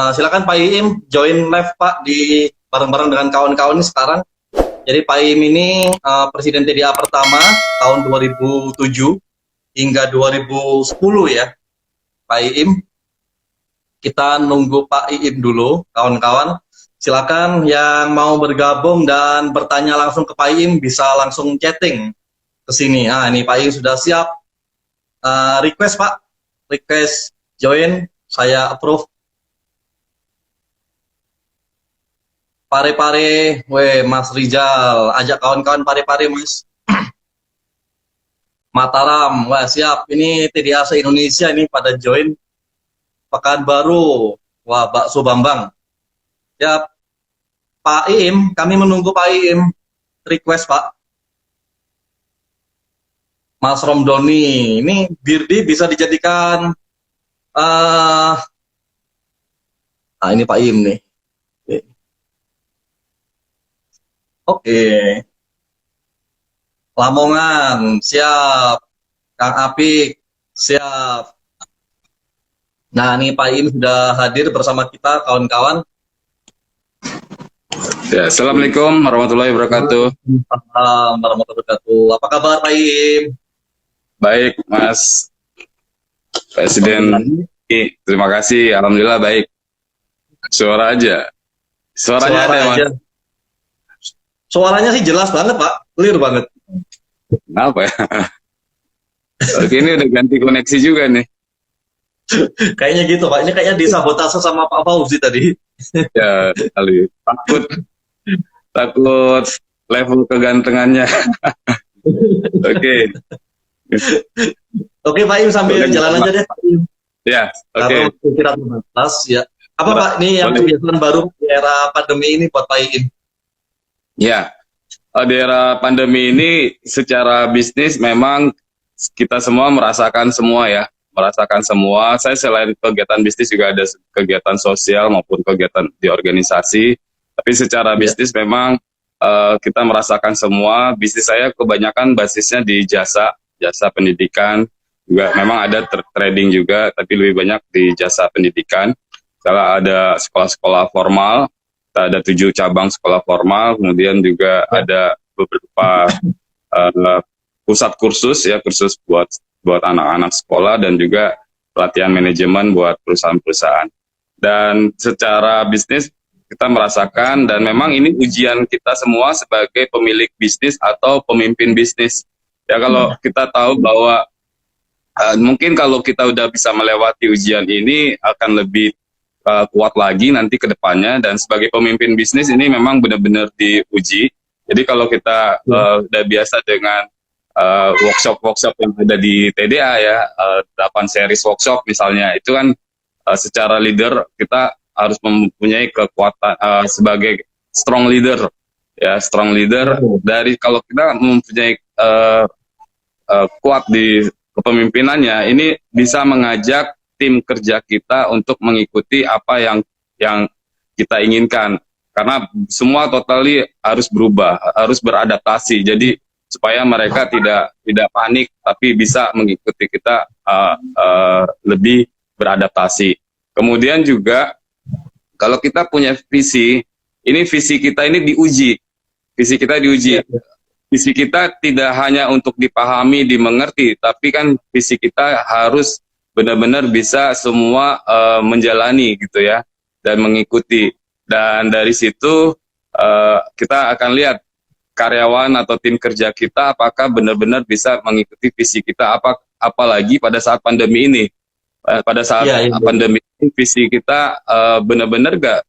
Silakan Pak Iim join live Pak di bareng-bareng dengan kawan-kawan ini sekarang. Jadi Pak Iim ini Presiden TDA pertama tahun 2007 hingga 2010 ya Pak Iim. Kita nunggu Pak Iim dulu kawan-kawan. Silakan yang mau bergabung dan bertanya langsung ke Pak Iim bisa langsung chatting ke sini. Ini Pak Iim sudah siap. Request Pak, request join, saya approve. Pare-pare, Mas Rizal, ajak kawan-kawan pare-pare Mas. Mataram, siap. Ini TDA se-Indonesia ini pada join. Pekanbaru, Bakso Bambang. Ya, Pak Iim, kami menunggu Pak Iim. Request Pak. Mas Romdoni, ini Birdi bisa dijadikan, ini Pak Iim nih. Oke. Lamongan, siap. Kang Apik, siap. Nah, ini Pak Iim sudah hadir bersama kita, kawan-kawan. Ya, Assalamualaikum warahmatullahi wabarakatuh. Assalamualaikum warahmatullahi wabarakatuh. Apa kabar Pak Iim? Baik, Mas Presiden. Terima kasih. Alhamdulillah baik. Suara aja. Suaranya ada, Mas. Suaranya sih jelas banget, Pak. Clear banget. Kenapa ya? Oke, ini udah ganti koneksi juga nih. Kayaknya gitu, Pak. Ini kayaknya disabotase sama Pak Fauzi tadi. Ya, kali. Takut level kegantengannya. Oke. Oke, Pak Iim sambil jalan aja deh, Pak Iim. Ya, oke. Ya. Apa Pak, ini yang kebiasaan baru di era pandemi ini buat Pak Iim? Ya, di era pandemi ini secara bisnis memang kita semua merasakan semua ya, merasakan semua. Saya selain kegiatan bisnis juga ada kegiatan sosial maupun kegiatan di organisasi. Tapi secara bisnis memang kita merasakan semua. Bisnis saya kebanyakan basisnya di jasa pendidikan. Juga memang ada trading juga, tapi lebih banyak di jasa pendidikan. Kalau ada sekolah-sekolah formal, ada 7 cabang sekolah formal, kemudian juga ada beberapa pusat kursus ya, kursus buat anak-anak sekolah dan juga pelatihan manajemen buat perusahaan-perusahaan. Dan secara bisnis kita merasakan, dan memang ini ujian kita semua sebagai pemilik bisnis atau pemimpin bisnis. Ya, kalau kita tahu bahwa mungkin kalau kita udah bisa melewati ujian ini akan lebih kuat lagi nanti ke depannya, dan sebagai pemimpin bisnis ini memang benar-benar diuji. Jadi kalau kita udah biasa dengan workshop-workshop yang ada di TDA ya, 8 series workshop misalnya, itu kan secara leader kita harus mempunyai kekuatan sebagai strong leader ya, strong leader. Dari kalau kita mempunyai kuat di kepemimpinannya, ini bisa mengajak tim kerja kita untuk mengikuti apa yang kita inginkan, karena semua totally harus berubah, harus beradaptasi. Jadi supaya mereka tidak panik tapi bisa mengikuti kita lebih beradaptasi. Kemudian juga kalau kita punya visi, ini visi kita ini diuji. Visi kita diuji. Visi kita tidak hanya untuk dipahami, dimengerti, tapi kan visi kita harus benar-benar bisa semua menjalani gitu ya, dan mengikuti. Dan dari situ kita akan lihat karyawan atau tim kerja kita apakah benar-benar bisa mengikuti visi kita, apalagi pada saat pandemi ini. Pada saat pandemi ini visi kita benar-benar gak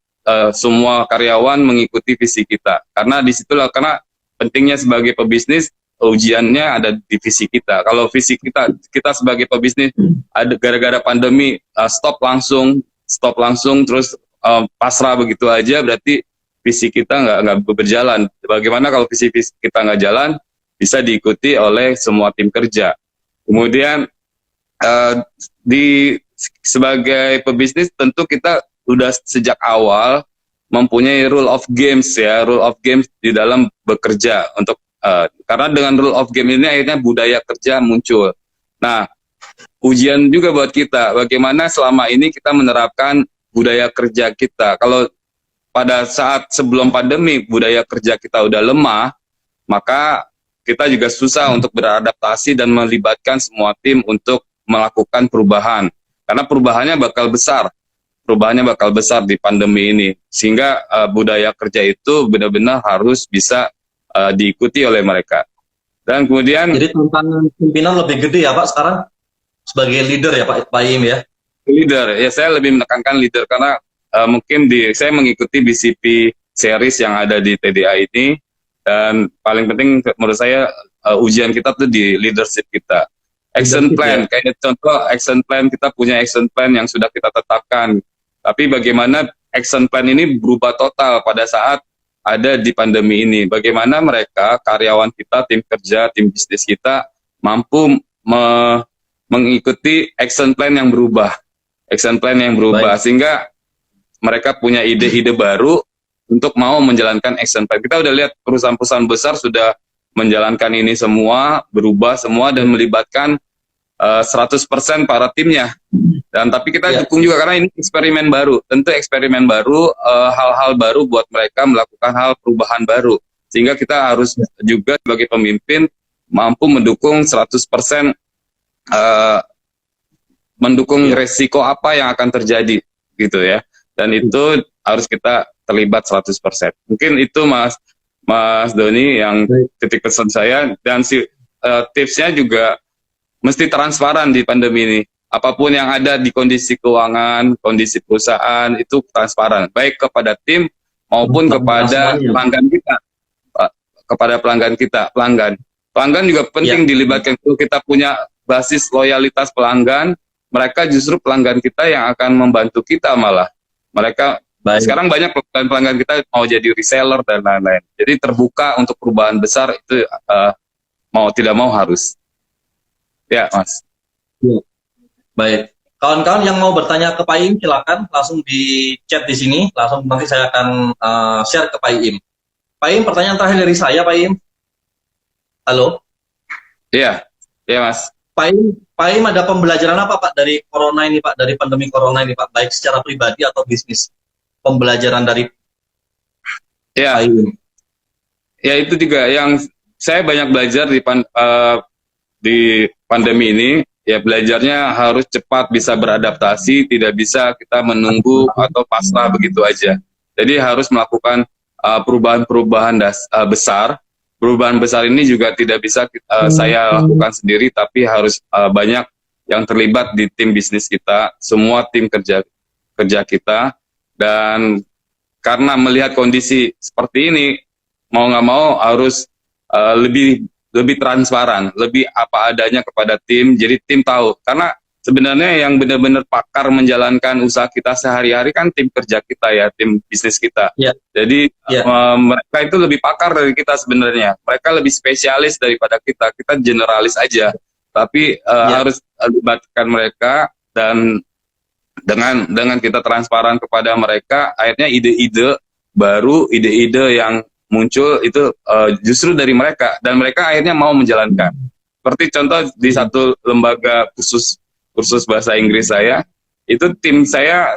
semua karyawan mengikuti visi kita, karena disitulah, karena pentingnya sebagai pebisnis, ujiannya ada di visi kita. Kalau visi kita sebagai pebisnis ada gara-gara pandemi stop langsung terus pasrah begitu aja, berarti visi kita nggak berjalan. Bagaimana kalau visi kita nggak jalan, bisa diikuti oleh semua tim kerja. Kemudian sebagai pebisnis tentu kita udah sejak awal mempunyai rule of games ya, rule of games di dalam bekerja untuk Karena dengan rule of game ini akhirnya budaya kerja muncul. Nah, ujian juga buat kita, bagaimana selama ini kita menerapkan budaya kerja kita. Kalau pada saat sebelum pandemi budaya kerja kita udah lemah, maka kita juga susah untuk beradaptasi dan melibatkan semua tim untuk melakukan perubahan. Karena perubahannya bakal besar di pandemi ini. Sehingga budaya kerja itu benar-benar harus bisa diikuti oleh mereka. Dan kemudian Jadi tantangan pimpinan lebih gede ya Pak sekarang sebagai leader ya Pak Im ya. leader, ya saya lebih menekankan leader karena mungkin saya mengikuti BCP series yang ada di TDA ini, dan paling penting menurut saya ujian kita tuh di leadership kita. Action plan, kayak contoh action plan, kita punya action plan yang sudah kita tetapkan. Tapi bagaimana action plan ini berubah total pada saat ada di pandemi ini. Bagaimana mereka, karyawan kita, tim kerja, tim bisnis kita mampu mengikuti action plan yang berubah. Baik. Sehingga mereka punya ide-ide baru untuk mau menjalankan action plan. Kita udah lihat perusahaan-perusahaan besar sudah menjalankan ini semua, berubah semua dan melibatkan 100% para timnya. Dan tapi kita dukung juga karena ini eksperimen baru. Tentu eksperimen baru, hal-hal baru buat mereka melakukan hal perubahan baru. Sehingga kita harus juga sebagai pemimpin mampu mendukung 100%, mendukung resiko apa yang akan terjadi gitu ya. Dan itu harus kita terlibat 100%. Mungkin itu Mas Doni yang titik pesan saya, dan tipsnya juga mesti transparan di pandemi ini. Apapun yang ada di kondisi keuangan, kondisi perusahaan itu transparan, baik kepada tim maupun kepada pelanggan kita. Pelanggan juga penting dilibatkan. Kalau kita punya basis loyalitas pelanggan, mereka justru pelanggan kita yang akan membantu kita malah. Mereka sekarang banyak pelanggan kita mau jadi reseller dan lain-lain. Jadi terbuka untuk perubahan besar itu mau tidak mau harus. Ya, Mas. Baik. Kawan-kawan yang mau bertanya ke Pak Im, silakan langsung di chat di sini. Langsung nanti saya akan share ke Pak Im. Pak Im, pertanyaan terakhir dari saya, Pak Im. Halo? Iya, Mas. Pak Im ada pembelajaran apa Pak dari corona ini Pak, dari pandemi corona ini Pak, baik secara pribadi atau bisnis? Pembelajaran dari Pak Im. Ya, itu juga yang saya banyak belajar di pandemi ini. Ya, belajarnya harus cepat bisa beradaptasi, tidak bisa kita menunggu atau pasrah begitu aja. Jadi harus melakukan perubahan-perubahan besar. Perubahan besar ini juga tidak bisa saya lakukan sendiri, tapi harus banyak yang terlibat di tim bisnis kita, semua tim kerja kita. Dan karena melihat kondisi seperti ini, mau nggak mau harus lebih transparan, lebih apa adanya kepada tim. Jadi tim tahu, karena sebenarnya yang benar-benar pakar menjalankan usaha kita sehari-hari kan tim kerja kita ya, tim bisnis kita. Jadi mereka itu lebih pakar dari kita sebenarnya. Mereka lebih spesialis daripada kita. Kita generalis aja. Tapi harus libatkan mereka, dan dengan kita transparan kepada mereka, akhirnya ide-ide baru, ide-ide yang muncul itu justru dari mereka, dan mereka akhirnya mau menjalankan. Seperti contoh di satu lembaga kursus bahasa Inggris saya, itu tim saya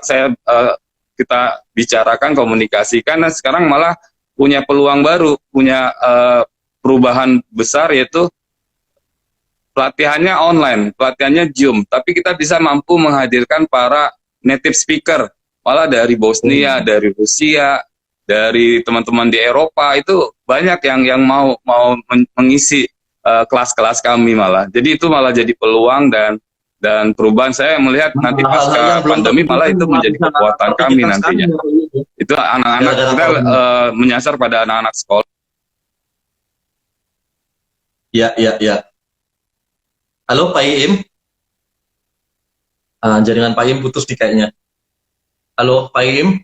kita bicarakan, komunikasikan, dan sekarang malah punya peluang baru, punya perubahan besar, yaitu pelatihannya online, pelatihannya Zoom, tapi kita bisa mampu menghadirkan para native speaker, malah dari Bosnia, dari Rusia, dari teman-teman di Eropa, itu banyak yang mau mengisi kelas-kelas kami malah. Jadi itu malah jadi peluang dan perubahan. Saya melihat nanti pasca pandemi malah itu menjadi kekuatan kami nantinya. Itu anak-anak kita menyasar pada anak-anak sekolah. Ya. Halo Pak Im. Jaringan Pak Im putus di kayaknya. Halo Pak Im.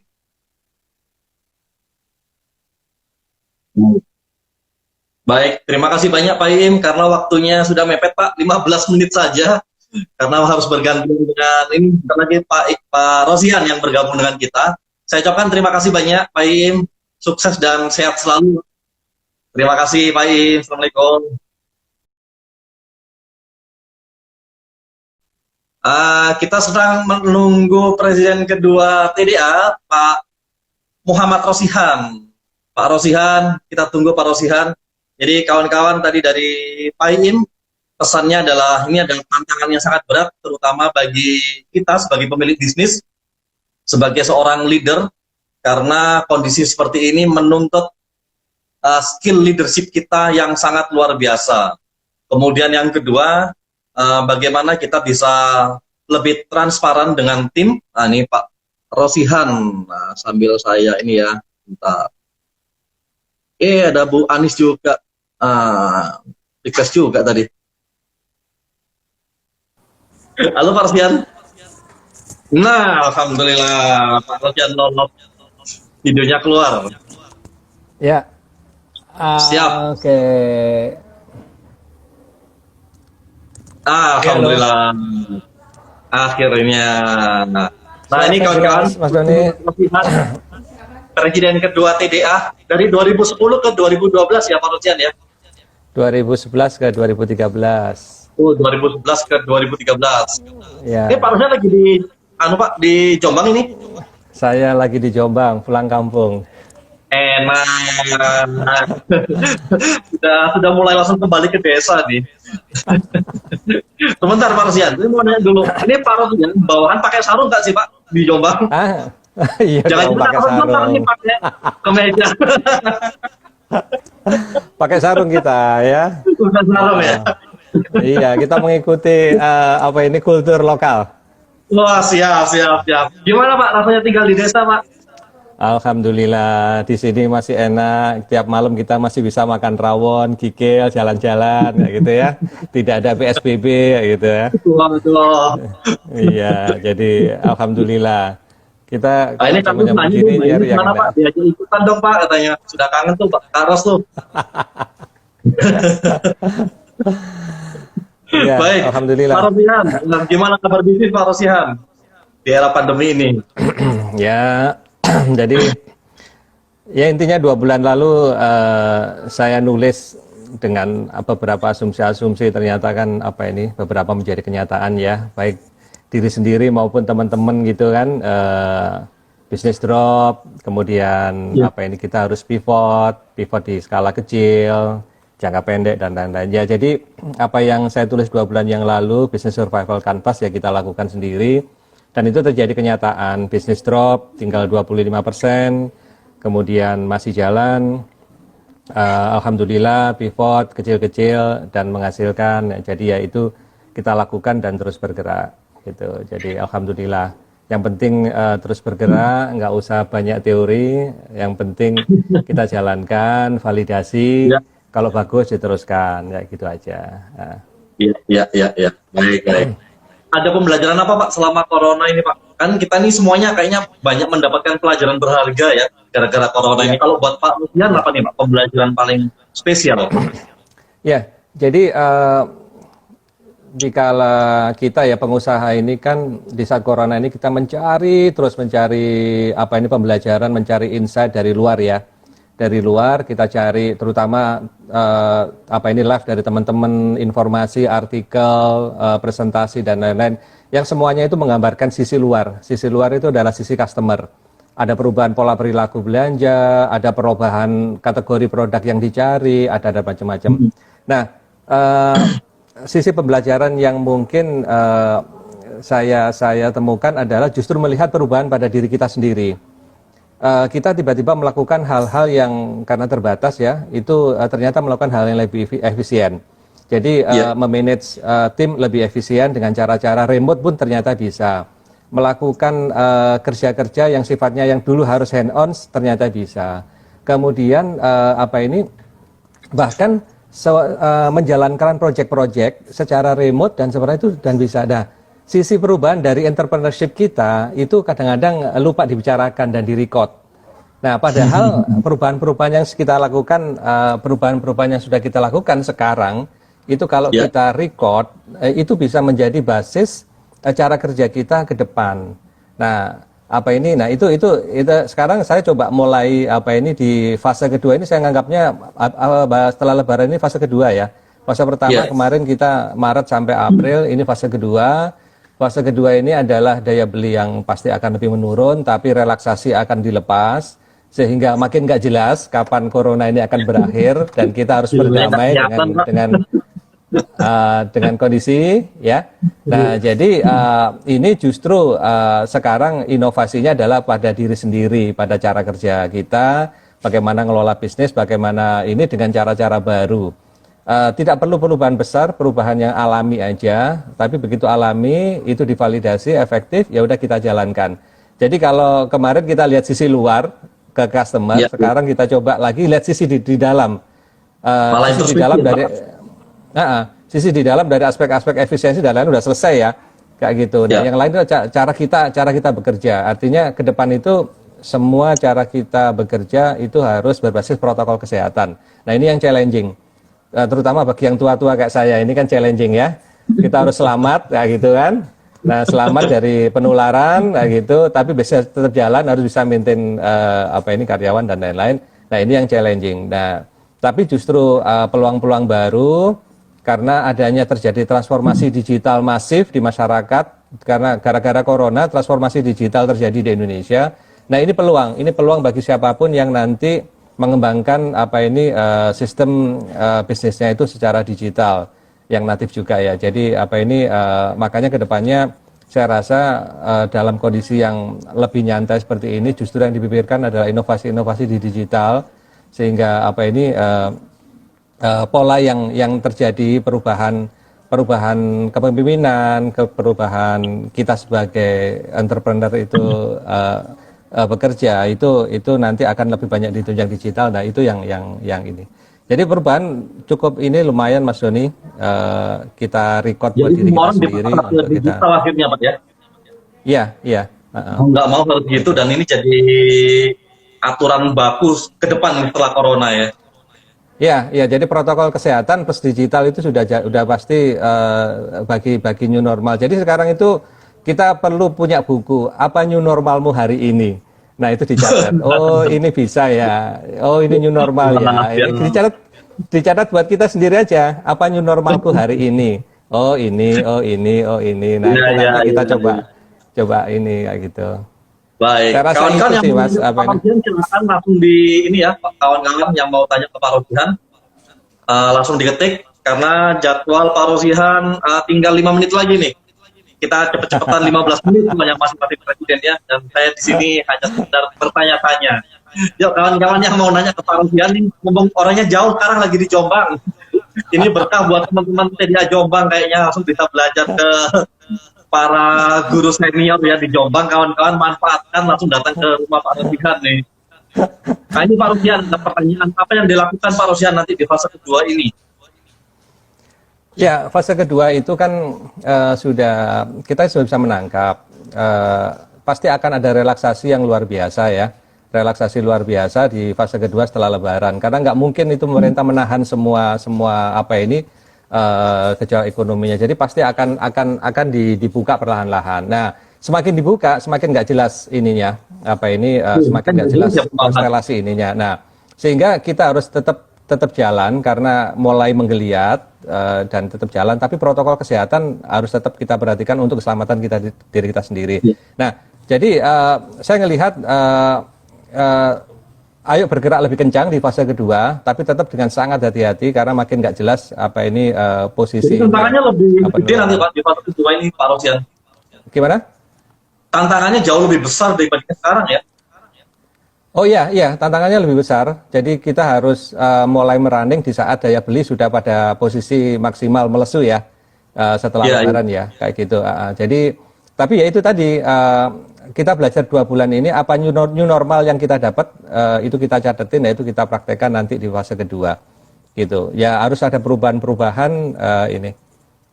Baik, terima kasih banyak Pak Im, karena waktunya sudah mepet Pak, 15 menit saja, karena harus bergantung dengan ini, lagi Pak Rosian yang bergabung dengan kita. Saya ucapkan terima kasih banyak Pak Im, sukses dan sehat selalu. Terima kasih Pak Im. Assalamualaikum. Kita sedang menunggu Presiden kedua TDA, Pak Muhammad Rosihan. Pak Rosihan, kita tunggu Pak Rosihan. Jadi kawan-kawan tadi dari Pak Im, pesannya adalah ini adalah tantangan yang sangat berat, terutama bagi kita sebagai pemilik bisnis, sebagai seorang leader, karena kondisi seperti ini menuntut skill leadership kita yang sangat luar biasa. Kemudian yang kedua, bagaimana kita bisa lebih transparan dengan tim. Nah ini Pak Rosihan, nah, sambil saya ini ya, bentar. Ada Bu Anis juga, request juga tadi. Halo Pak Rosihan. Nah, alhamdulillah Pak Rosihan lolos, videonya keluar. Ya, Siap. oke. Alhamdulillah. Akhirnya. Nah ini Silakan, kawan-kawan, Mas Doni. Presiden kedua TDA dari 2010 ke 2012 ya Pak Rosihan ya. 2011 ke 2013. Oh, 2011 ke 2013. Ya, Ini Pak Rosihan lagi di Pak di Jombang ini. saya lagi di Jombang, pulang kampung. Enak. sudah mulai langsung kembali ke desa nih. Sebentar Pak Rosihan, saya mau nanya dulu. Ini Pak Rosihan bawahan pakai sarung nggak sih Pak di Jombang? Iya Jangan dong, pakai sarung. ini pakai kemeja. Pakai sarung kita ya. Bukan sarung ya. Iya, kita mengikuti kultur lokal. Wah, siap. Gimana Pak rasanya tinggal di desa Pak? Alhamdulillah, di sini masih enak. Tiap malam kita masih bisa makan rawon, kikil, jalan-jalan, ya gitu ya. Tidak ada PSBB, ya gitu ya. Betul. Iya, jadi alhamdulillah. Kita Ini kalau kami nanya begini, ini ya gimana Pak? Diajak ikutan dong Pak katanya. Sudah kangen tuh Pak Karos tuh. Ya, Baik. alhamdulillah. Pak Rosihan, gimana kabar bisnis Pak Rosihan di era pandemi ini? Ya, jadi ya intinya 2 bulan lalu saya nulis dengan beberapa asumsi-asumsi, ternyata kan beberapa menjadi kenyataan ya, baik diri sendiri maupun teman-teman gitu kan, bisnis drop, kemudian kita harus pivot di skala kecil, jangka pendek dan lain-lain. Ya, jadi apa yang saya tulis 2 bulan yang lalu, bisnis survival canvas ya kita lakukan sendiri. Dan itu terjadi kenyataan, bisnis drop tinggal 25%, kemudian masih jalan, alhamdulillah pivot kecil-kecil dan menghasilkan. Jadi ya itu kita lakukan dan terus bergerak gitu. Jadi alhamdulillah. Yang penting terus bergerak, nggak usah banyak teori, yang penting kita jalankan, validasi, kalau bagus diteruskan, ya gitu aja. Iya. Baik. Ada pembelajaran apa Pak selama corona ini Pak? Kan kita nih semuanya kayaknya banyak mendapatkan pelajaran berharga ya gara-gara corona ini. Kalau buat Pak Rosihan apa nih Pak pembelajaran paling spesial? Ya, jadi dikala kita ya pengusaha ini kan di saat corona ini kita terus mencari pembelajaran, mencari insight dari luar ya. Dari luar kita cari terutama live dari teman-teman, informasi, artikel, presentasi dan lain-lain yang semuanya itu menggambarkan sisi luar. Sisi luar itu adalah sisi customer. Ada perubahan pola perilaku belanja, ada perubahan kategori produk yang dicari, ada macam-macam. Nah, sisi pembelajaran yang mungkin saya temukan adalah justru melihat perubahan pada diri kita sendiri. Kita tiba-tiba melakukan hal-hal yang karena terbatas ya, itu ternyata melakukan hal yang lebih efisien. Jadi memanage tim lebih efisien dengan cara-cara remote pun ternyata bisa. Melakukan kerja-kerja yang sifatnya yang dulu harus hand-on ternyata bisa. Kemudian bahkan menjalankan project-project secara remote dan seperti itu dan bisa. Nah, sisi perubahan dari entrepreneurship kita itu kadang-kadang lupa dibicarakan dan direcord. Nah, padahal perubahan-perubahan yang kita lakukan, perubahan-perubahan yang sudah kita lakukan sekarang, itu kalau kita record, itu bisa menjadi basis cara kerja kita ke depan. Nah, apa ini. Nah, itu sekarang saya coba mulai apa ini di fase kedua ini, saya nganggapnya setelah Lebaran ini fase kedua ya. Fase pertama kemarin kita Maret sampai April, ini fase kedua. Fase kedua ini adalah daya beli yang pasti akan lebih menurun, tapi relaksasi akan dilepas, sehingga makin nggak jelas kapan corona ini akan berakhir, dan kita harus berdamai dengan kondisi ya. Nah, jadi ini justru sekarang inovasinya adalah pada diri sendiri, pada cara kerja kita, bagaimana ngelola bisnis, bagaimana ini dengan cara-cara baru. Tidak perlu perubahan besar, perubahan yang alami aja, tapi begitu alami itu divalidasi efektif, ya udah kita jalankan. Jadi kalau kemarin kita lihat sisi luar ke customer, sekarang kita coba lagi lihat sisi di dalam. Sisi di dalam dari aspek-aspek efisiensi dan lain udah selesai ya, kayak gitu. Nah, yang lain itu cara kita bekerja. Artinya ke depan itu semua cara kita bekerja itu harus berbasis protokol kesehatan. Nah, ini yang challenging. Terutama bagi yang tua-tua kayak saya, ini kan challenging ya. Kita harus selamat, kayak gitu kan. Nah, selamat dari penularan, kayak gitu. Tapi bisa tetap jalan, harus bisa maintain karyawan dan lain-lain. Nah, ini yang challenging. Nah, tapi justru peluang-peluang baru karena adanya terjadi transformasi digital masif di masyarakat, karena gara-gara corona transformasi digital terjadi di Indonesia. Nah, ini peluang bagi siapapun yang nanti mengembangkan sistem bisnisnya itu secara digital yang natif juga ya. Jadi makanya kedepannya saya rasa dalam kondisi yang lebih nyantai seperti ini, justru yang dipikirkan adalah inovasi-inovasi di digital, sehingga pola yang terjadi, perubahan kepemimpinan, perubahan kita sebagai entrepreneur itu bekerja itu nanti akan lebih banyak ditunjang digital. Nah, itu yang ini. Jadi perubahan cukup ini lumayan, Mas Doni. Kita record buat diri kita sendiri untuk kita. Digital akhirnya, Pak ya. Iya. Nggak mau harus gitu, dan ini jadi aturan baku ke depan setelah corona ya. Iya, jadi protokol kesehatan plus digital itu sudah pasti bagi new normal. Jadi sekarang itu kita perlu punya buku, apa new normalmu hari ini. Nah, itu dicatat. Oh, ini bisa ya. Oh, ini new normal ya. Ini dicatat buat kita sendiri aja. Apa new normalku hari ini? Oh, ini. Nah, itu nanti kita coba ini kayak gitu. Baik. Saya rasa kawan-kawan yang sih, Mas, Pak Rodihan, silakan langsung di ini ya, kawan-kawan yang mau tanya ke Pak Rodihan, langsung diketik karena jadwal Pak Rodihan tinggal 5 menit lagi nih. Kita cepet-cepetan 15 menit yang masing-masing presiden ya, dan saya di sini hanya sekedar bertanya-tanya. Yuk kawan-kawan yang mau nanya ke Pak Rodihan nih, ngomong orangnya jauh, sekarang lagi di Jombang. Ini berkah buat teman-teman TDA Jombang, kayaknya langsung bisa belajar ke para guru senior ya di Jombang. Kawan-kawan manfaatkan, langsung datang ke rumah Pak Rodihan nih. Nah, ini Pak Rodihan, ada pertanyaan apa yang dilakukan Pak Rodihan nanti di fase kedua ini? Ya, fase kedua itu kan kita sudah bisa menangkap, pasti akan ada relaksasi yang luar biasa ya, relaksasi luar biasa di fase kedua setelah Lebaran, karena nggak mungkin itu pemerintah menahan semua gejala ekonominya, jadi pasti akan dibuka perlahan-lahan. Nah, semakin dibuka semakin nggak jelas ininya, semakin nggak jelas konstelasi ininya. Nah, sehingga kita harus tetap jalan karena mulai menggeliat dan tetap jalan, tapi protokol kesehatan harus tetap kita perhatikan untuk keselamatan diri kita sendiri. Nah, jadi saya melihat ayo bergerak lebih kencang di fase kedua, tapi tetap dengan sangat hati-hati karena makin nggak jelas posisi. Jadi tantangannya lebih gede nanti Pak di fase kedua ini, Pak Rodihan. Gimana? Tantangannya jauh lebih besar daripada sekarang ya. Oh iya, tantangannya lebih besar. Jadi kita harus mulai merunning di saat daya beli sudah pada posisi maksimal melesu ya, setelah Lebaran ya, kayak gitu. Jadi, tapi ya itu tadi, kita belajar 2 bulan ini, apa new normal yang kita dapat, itu kita catetin, ya itu kita praktekkan nanti di fase kedua. Gitu. Ya harus ada perubahan-perubahan ini.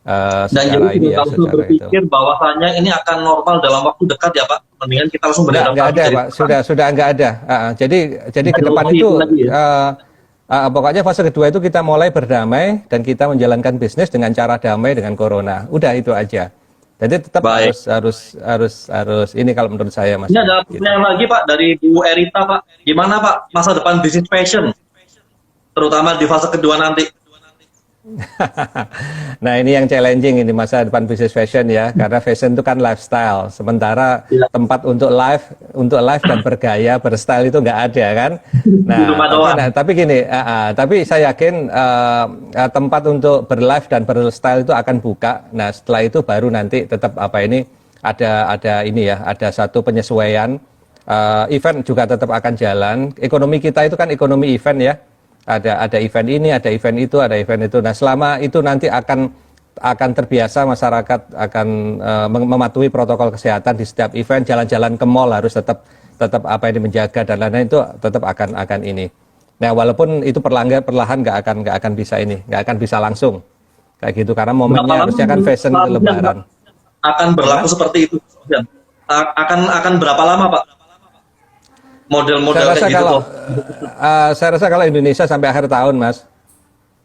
Dan jadi kalau berpikir bahwasanya ini akan normal dalam waktu dekat ya Pak, mendingan kita langsung beradaptasi. Nggak ada Pak, sudah nggak ada. Jadi ke depan itu pokoknya fase kedua itu kita mulai berdamai dan kita menjalankan bisnis dengan cara damai dengan corona. Udah itu aja. Jadi tetap Baik. harus ini kalau menurut saya, Mas. Ini ada Gitu. pertanyaan lagi Pak dari Bu Erita Pak. Gimana Pak masa depan bisnis fashion, terutama di fase kedua nanti? Nah, ini yang challenging ini masa depan bisnis fashion ya, karena fashion itu kan lifestyle. Sementara Iya. tempat untuk live dan bergaya, berstyle itu nggak ada kan. Nah, Di rumah doang. tapi gini, tapi saya yakin tempat untuk berlive dan berstyle itu akan buka. Nah, setelah itu baru nanti tetap ada ini ya, ada satu penyesuaian. Event juga tetap akan jalan. Ekonomi kita itu kan ekonomi event ya. Ada event ini, ada event itu, ada event itu. Nah, selama itu nanti akan terbiasa masyarakat akan mematuhi protokol kesehatan di setiap event, jalan-jalan ke mall harus tetap ini menjaga dan lain-lain, itu tetap akan ini. Nah, walaupun itu perlahan nggak akan bisa langsung kayak gitu, karena momennya harusnya kan fashion Lebaran. Akan berlaku seperti itu. Akan berapa lama Pak? Model-model kayak gitu tuh. Saya rasa kalau Indonesia sampai akhir tahun, Mas,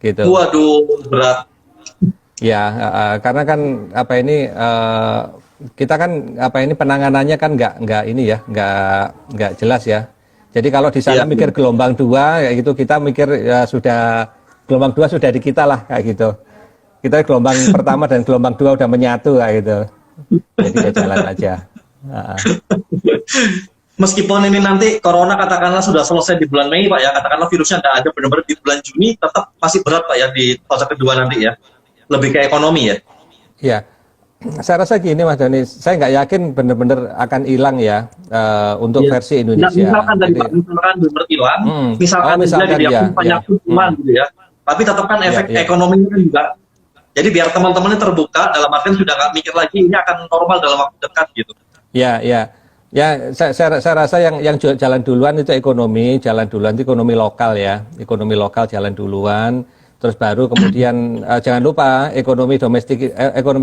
gitu. Waduh, berat. Ya, karena kan kita kan penanganannya kan nggak ini ya, nggak jelas ya. Jadi kalau di sana mikir gelombang 2 kayak gitu, kita mikir ya sudah gelombang 2 sudah di kita lah kayak gitu. Kita gelombang pertama dan gelombang 2 udah menyatu kayak gitu. Jadi ya jalan aja. Meskipun ini nanti corona katakanlah sudah selesai di bulan Mei Pak ya, katakanlah virusnya nggak ada benar-benar di bulan Juni, tetap masih berat Pak ya di fase kedua nanti ya. Lebih ke ekonomi ya. Ya, saya rasa gini Mas Dani, saya nggak yakin benar-benar akan hilang ya untuk versi Indonesia. Misalkan dari Pak, misalkan benar hilang, misalkan dia banyak tujuan gitu ya. Tapi tetap kan efek ekonominya kan juga. Jadi biar teman-temannya terbuka, dalam artian sudah nggak mikir lagi ini akan normal dalam waktu dekat gitu. Ya, saya rasa yang jalan duluan itu ekonomi lokal ya, ekonomi lokal jalan duluan, terus baru kemudian jangan lupa ekonomi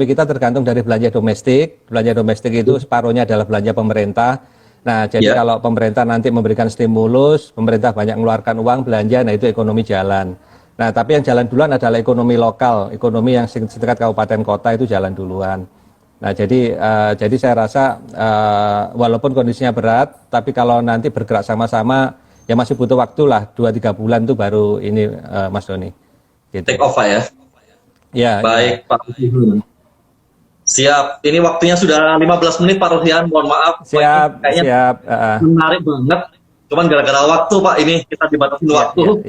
kita tergantung dari belanja domestik itu separuhnya adalah belanja pemerintah. Nah, jadi kalau pemerintah nanti memberikan stimulus, pemerintah banyak mengeluarkan uang belanja, nah itu ekonomi jalan. Nah, tapi yang jalan duluan adalah ekonomi lokal, ekonomi yang setingkat kabupaten kota itu jalan duluan. Nah, jadi saya rasa walaupun kondisinya berat, tapi kalau nanti bergerak sama-sama, ya masih butuh waktu lah, 2-3 bulan tuh baru ini Mas Doni. Gitu. Take off ya. Ya. Baik Pak. Siap. Ini waktunya sudah 15 menit Pak Rosihan, mohon maaf. Siap. Menarik banget. Cuman gara-gara waktu Pak, ini kita dibatasin waktu.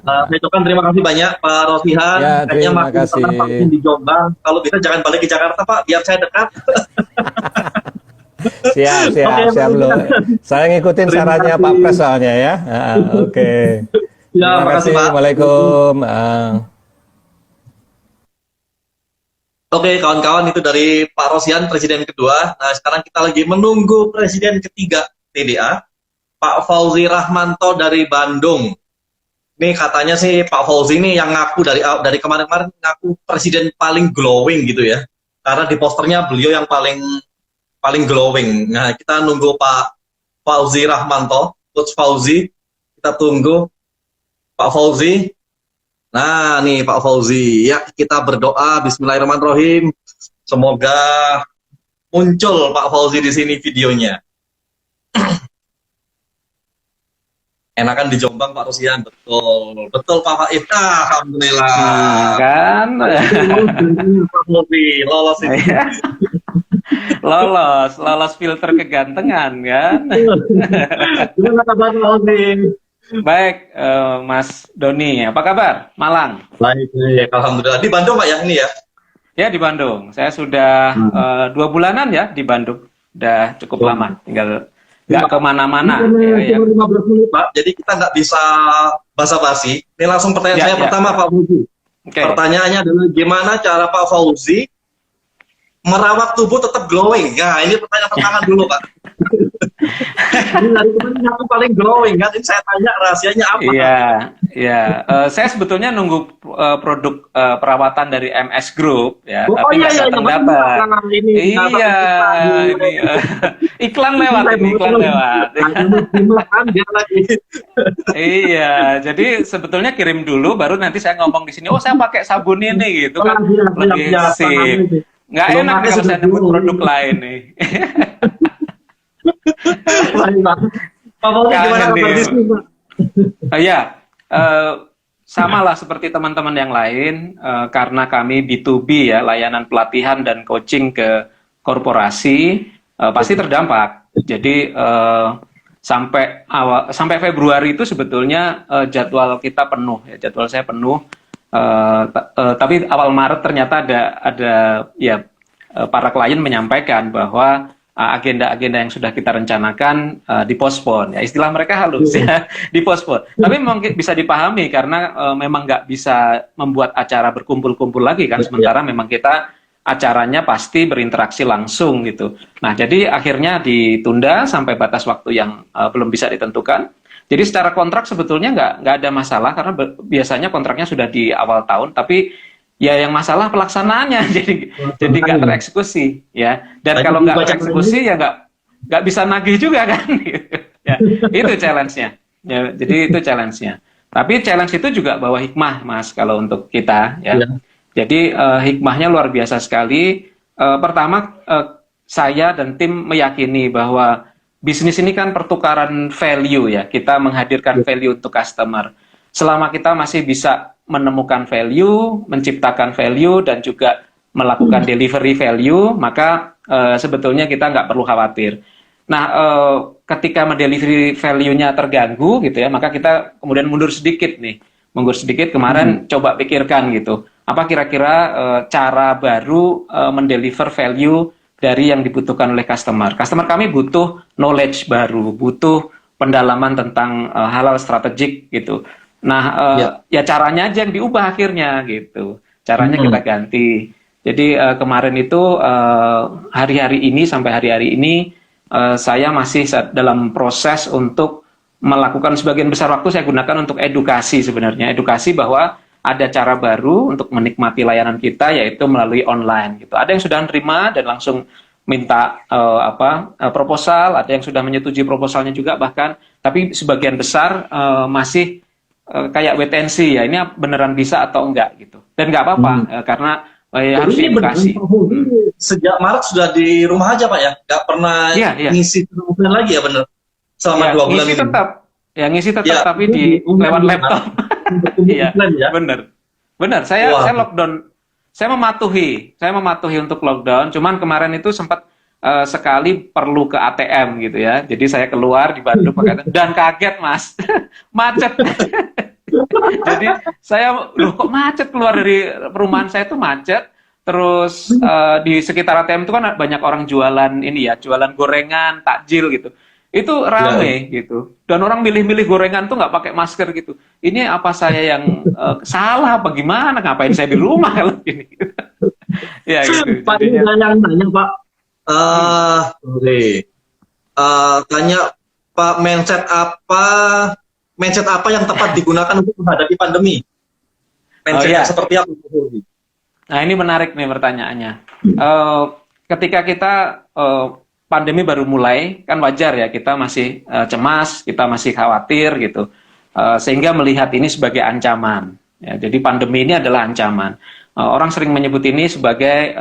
Saya ucapkan terima kasih banyak Pak Rosihan. Terima kasih. Di Jombang. Kalau bisa jangan balik ke Jakarta Pak, biar saya dekat. Siap loh. Saya ngikutin sarannya Pak Pres soalnya ya. Oke. Terima kasih Pak. Waalaikumsalam. Oke, kawan-kawan, itu dari Pak Rosihan, Presiden kedua. Nah, sekarang kita lagi menunggu Presiden ketiga TDA. Pak Fauzi Rahmanto dari Bandung. Ini katanya sih Pak Fauzi ini yang ngaku dari kemarin-kemarin ngaku presiden paling glowing gitu ya. Karena di posternya beliau yang paling glowing. Nah, kita nunggu Pak Fauzi Rahmanto, Coach Fauzi. Kita tunggu Pak Fauzi. Nah, nih Pak Fauzi. Ya, kita berdoa bismillahirrahmanirrahim. Semoga muncul Pak Fauzi di sini videonya. Enakan di Jombang Pak Rosihan, betul Pak Faiz. Alhamdulillah. Kan Pak Fauzi lolos ini. lolos filter kegantengan kan. Gimana kabar Pak Fauzi? Baik, Mas Doni, apa kabar? Malang. Baik, alhamdulillah. Di Bandung Pak ya ini ya? Ya di Bandung. Saya sudah 2 bulanan ya di Bandung. Udah cukup lama. Tinggal nggak kemana-mana. Ya. 15 menit Pak, jadi kita nggak bisa basa-basi. Ini langsung pertanyaan saya pertama Pak Fauzi. Pertanyaannya adalah gimana cara Pak Fauzi merawat tubuh tetap glowing? Nah, ini pertanyaan pertama dulu Pak. Ini dari kemarin aku paling glowing kan, ini saya tanya rahasianya apa? Iya. Saya sebetulnya nunggu produk perawatan dari MS Group ya, tapi nggak datang dapat. Iya, ini iklan lewat. Iya, jadi sebetulnya kirim dulu, baru nanti saya ngomong di sini. Oh, saya pakai sabun ini gitu kan, lebih sip. Nggak Belum enak nih pakai kalau sudah saya nyebut bingung. produk lain nih. Lain banget. Pak Polri gimana Kangen kabar nih. bisnis, Pak? Ya, eh, sama lah seperti teman-teman yang lain, karena kami B2B ya, layanan pelatihan dan coaching ke korporasi, pasti terdampak. Jadi sampai Februari itu sebetulnya jadwal kita penuh ya, jadwal saya penuh. Tapi awal Maret ternyata ada ya, para klien menyampaikan bahwa agenda-agenda yang sudah kita rencanakan dipospon. Ya, istilah mereka halus ya, dipospon. Tapi memang bisa dipahami karena memang nggak bisa membuat acara berkumpul-kumpul lagi kan. Sementara memang kita acaranya pasti berinteraksi langsung gitu. Nah, jadi akhirnya ditunda sampai batas waktu yang belum bisa ditentukan. Jadi secara kontrak sebetulnya nggak ada masalah karena biasanya kontraknya sudah di awal tahun, tapi ya yang masalah pelaksanaannya jadi nggak tereksekusi ya. Dan Tadi kalau nggak dibaca tereksekusi ya nggak bisa nagih juga kan. Ya, itu challenge-nya. Ya, jadi itu challenge-nya. Tapi challenge itu juga bawa hikmah, Mas, kalau untuk kita ya. Iya. Jadi hikmahnya luar biasa sekali. Pertama, saya dan tim meyakini bahwa bisnis ini kan pertukaran value ya. Kita menghadirkan value untuk customer. Selama kita masih bisa menemukan value, menciptakan value, dan juga melakukan delivery value, maka sebetulnya kita nggak perlu khawatir. Nah, ketika mendelivery value-nya terganggu gitu ya, maka kita kemudian mundur sedikit nih. Mundur sedikit kemarin coba pikirkan gitu. Apa kira-kira cara baru mendeliver value dari yang dibutuhkan oleh customer. Customer kami butuh knowledge baru, butuh pendalaman tentang hal-hal strategik gitu. Nah, ya caranya aja yang diubah akhirnya gitu. Caranya kita ganti. Jadi kemarin itu hari-hari ini sampai hari-hari ini saya masih dalam proses untuk melakukan sebagian besar waktu saya gunakan untuk edukasi sebenarnya. Edukasi bahwa ada cara baru untuk menikmati layanan kita yaitu melalui online gitu. Ada yang sudah menerima dan langsung minta proposal, ada yang sudah menyetujui proposalnya juga bahkan, tapi sebagian besar masih kayak wait and see ya, ini beneran bisa atau enggak gitu. Dan nggak apa-apa karena harus diedukasi. Sejak Maret sudah di rumah aja Pak ya, nggak pernah ngisi offline lagi ya bener? Selama 2 bulan ngisi ini. Ngisi tetap tapi lewat laptop. Iya, bener. Saya lockdown. Saya mematuhi untuk lockdown. Cuman kemarin itu sempat sekali perlu ke ATM gitu ya. Jadi saya keluar di Bandung pakai dan kaget Mas, macet. Jadi saya kok macet, keluar dari perumahan saya tuh macet. Terus di sekitar ATM itu kan banyak orang jualan ini ya, jualan gorengan, takjil gitu. Itu rame gitu. Dan orang milih-milih gorengan tuh nggak pakai masker gitu. Ini apa saya yang salah apa gimana? Ngapain saya di rumah kalau gini? Ya gitu. Pak, ini yang nanya Pak. Tanya Pak, mindset apa yang tepat digunakan untuk menghadapi pandemi? Mindset seperti apa? Nah, ini menarik nih pertanyaannya. Ketika kita pandemi baru mulai, kan wajar ya, kita masih cemas, kita masih khawatir gitu, sehingga melihat ini sebagai ancaman. Ya, jadi pandemi ini adalah ancaman. Orang sering menyebut ini sebagai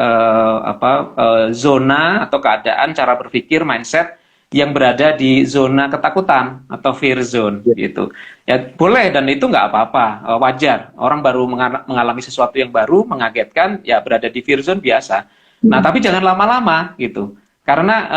zona atau keadaan cara berpikir mindset yang berada di zona ketakutan atau fear zone gitu. Ya boleh dan itu nggak apa-apa, wajar. Orang baru mengalami sesuatu yang baru, mengagetkan, ya berada di fear zone biasa. Nah tapi jangan lama-lama gitu. Karena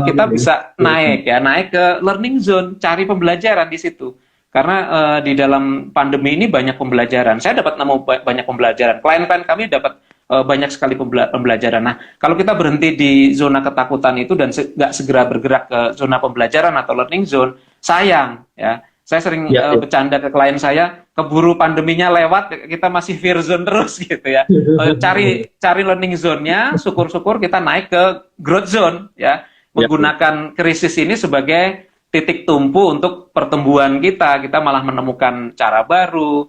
kita bisa naik ke learning zone, cari pembelajaran di situ. Karena di dalam pandemi ini banyak pembelajaran. Saya dapat nemu banyak pembelajaran. Klien-klien kami dapat banyak sekali pembelajaran. Nah, kalau kita berhenti di zona ketakutan itu dan nggak segera bergerak ke zona pembelajaran atau learning zone, sayang ya. Saya sering bercanda ke klien saya, keburu pandeminya lewat, kita masih fear zone terus gitu ya. Cari learning zone-nya, syukur-syukur kita naik ke growth zone ya. Menggunakan krisis ini sebagai titik tumpu untuk pertumbuhan kita. Kita malah menemukan cara baru,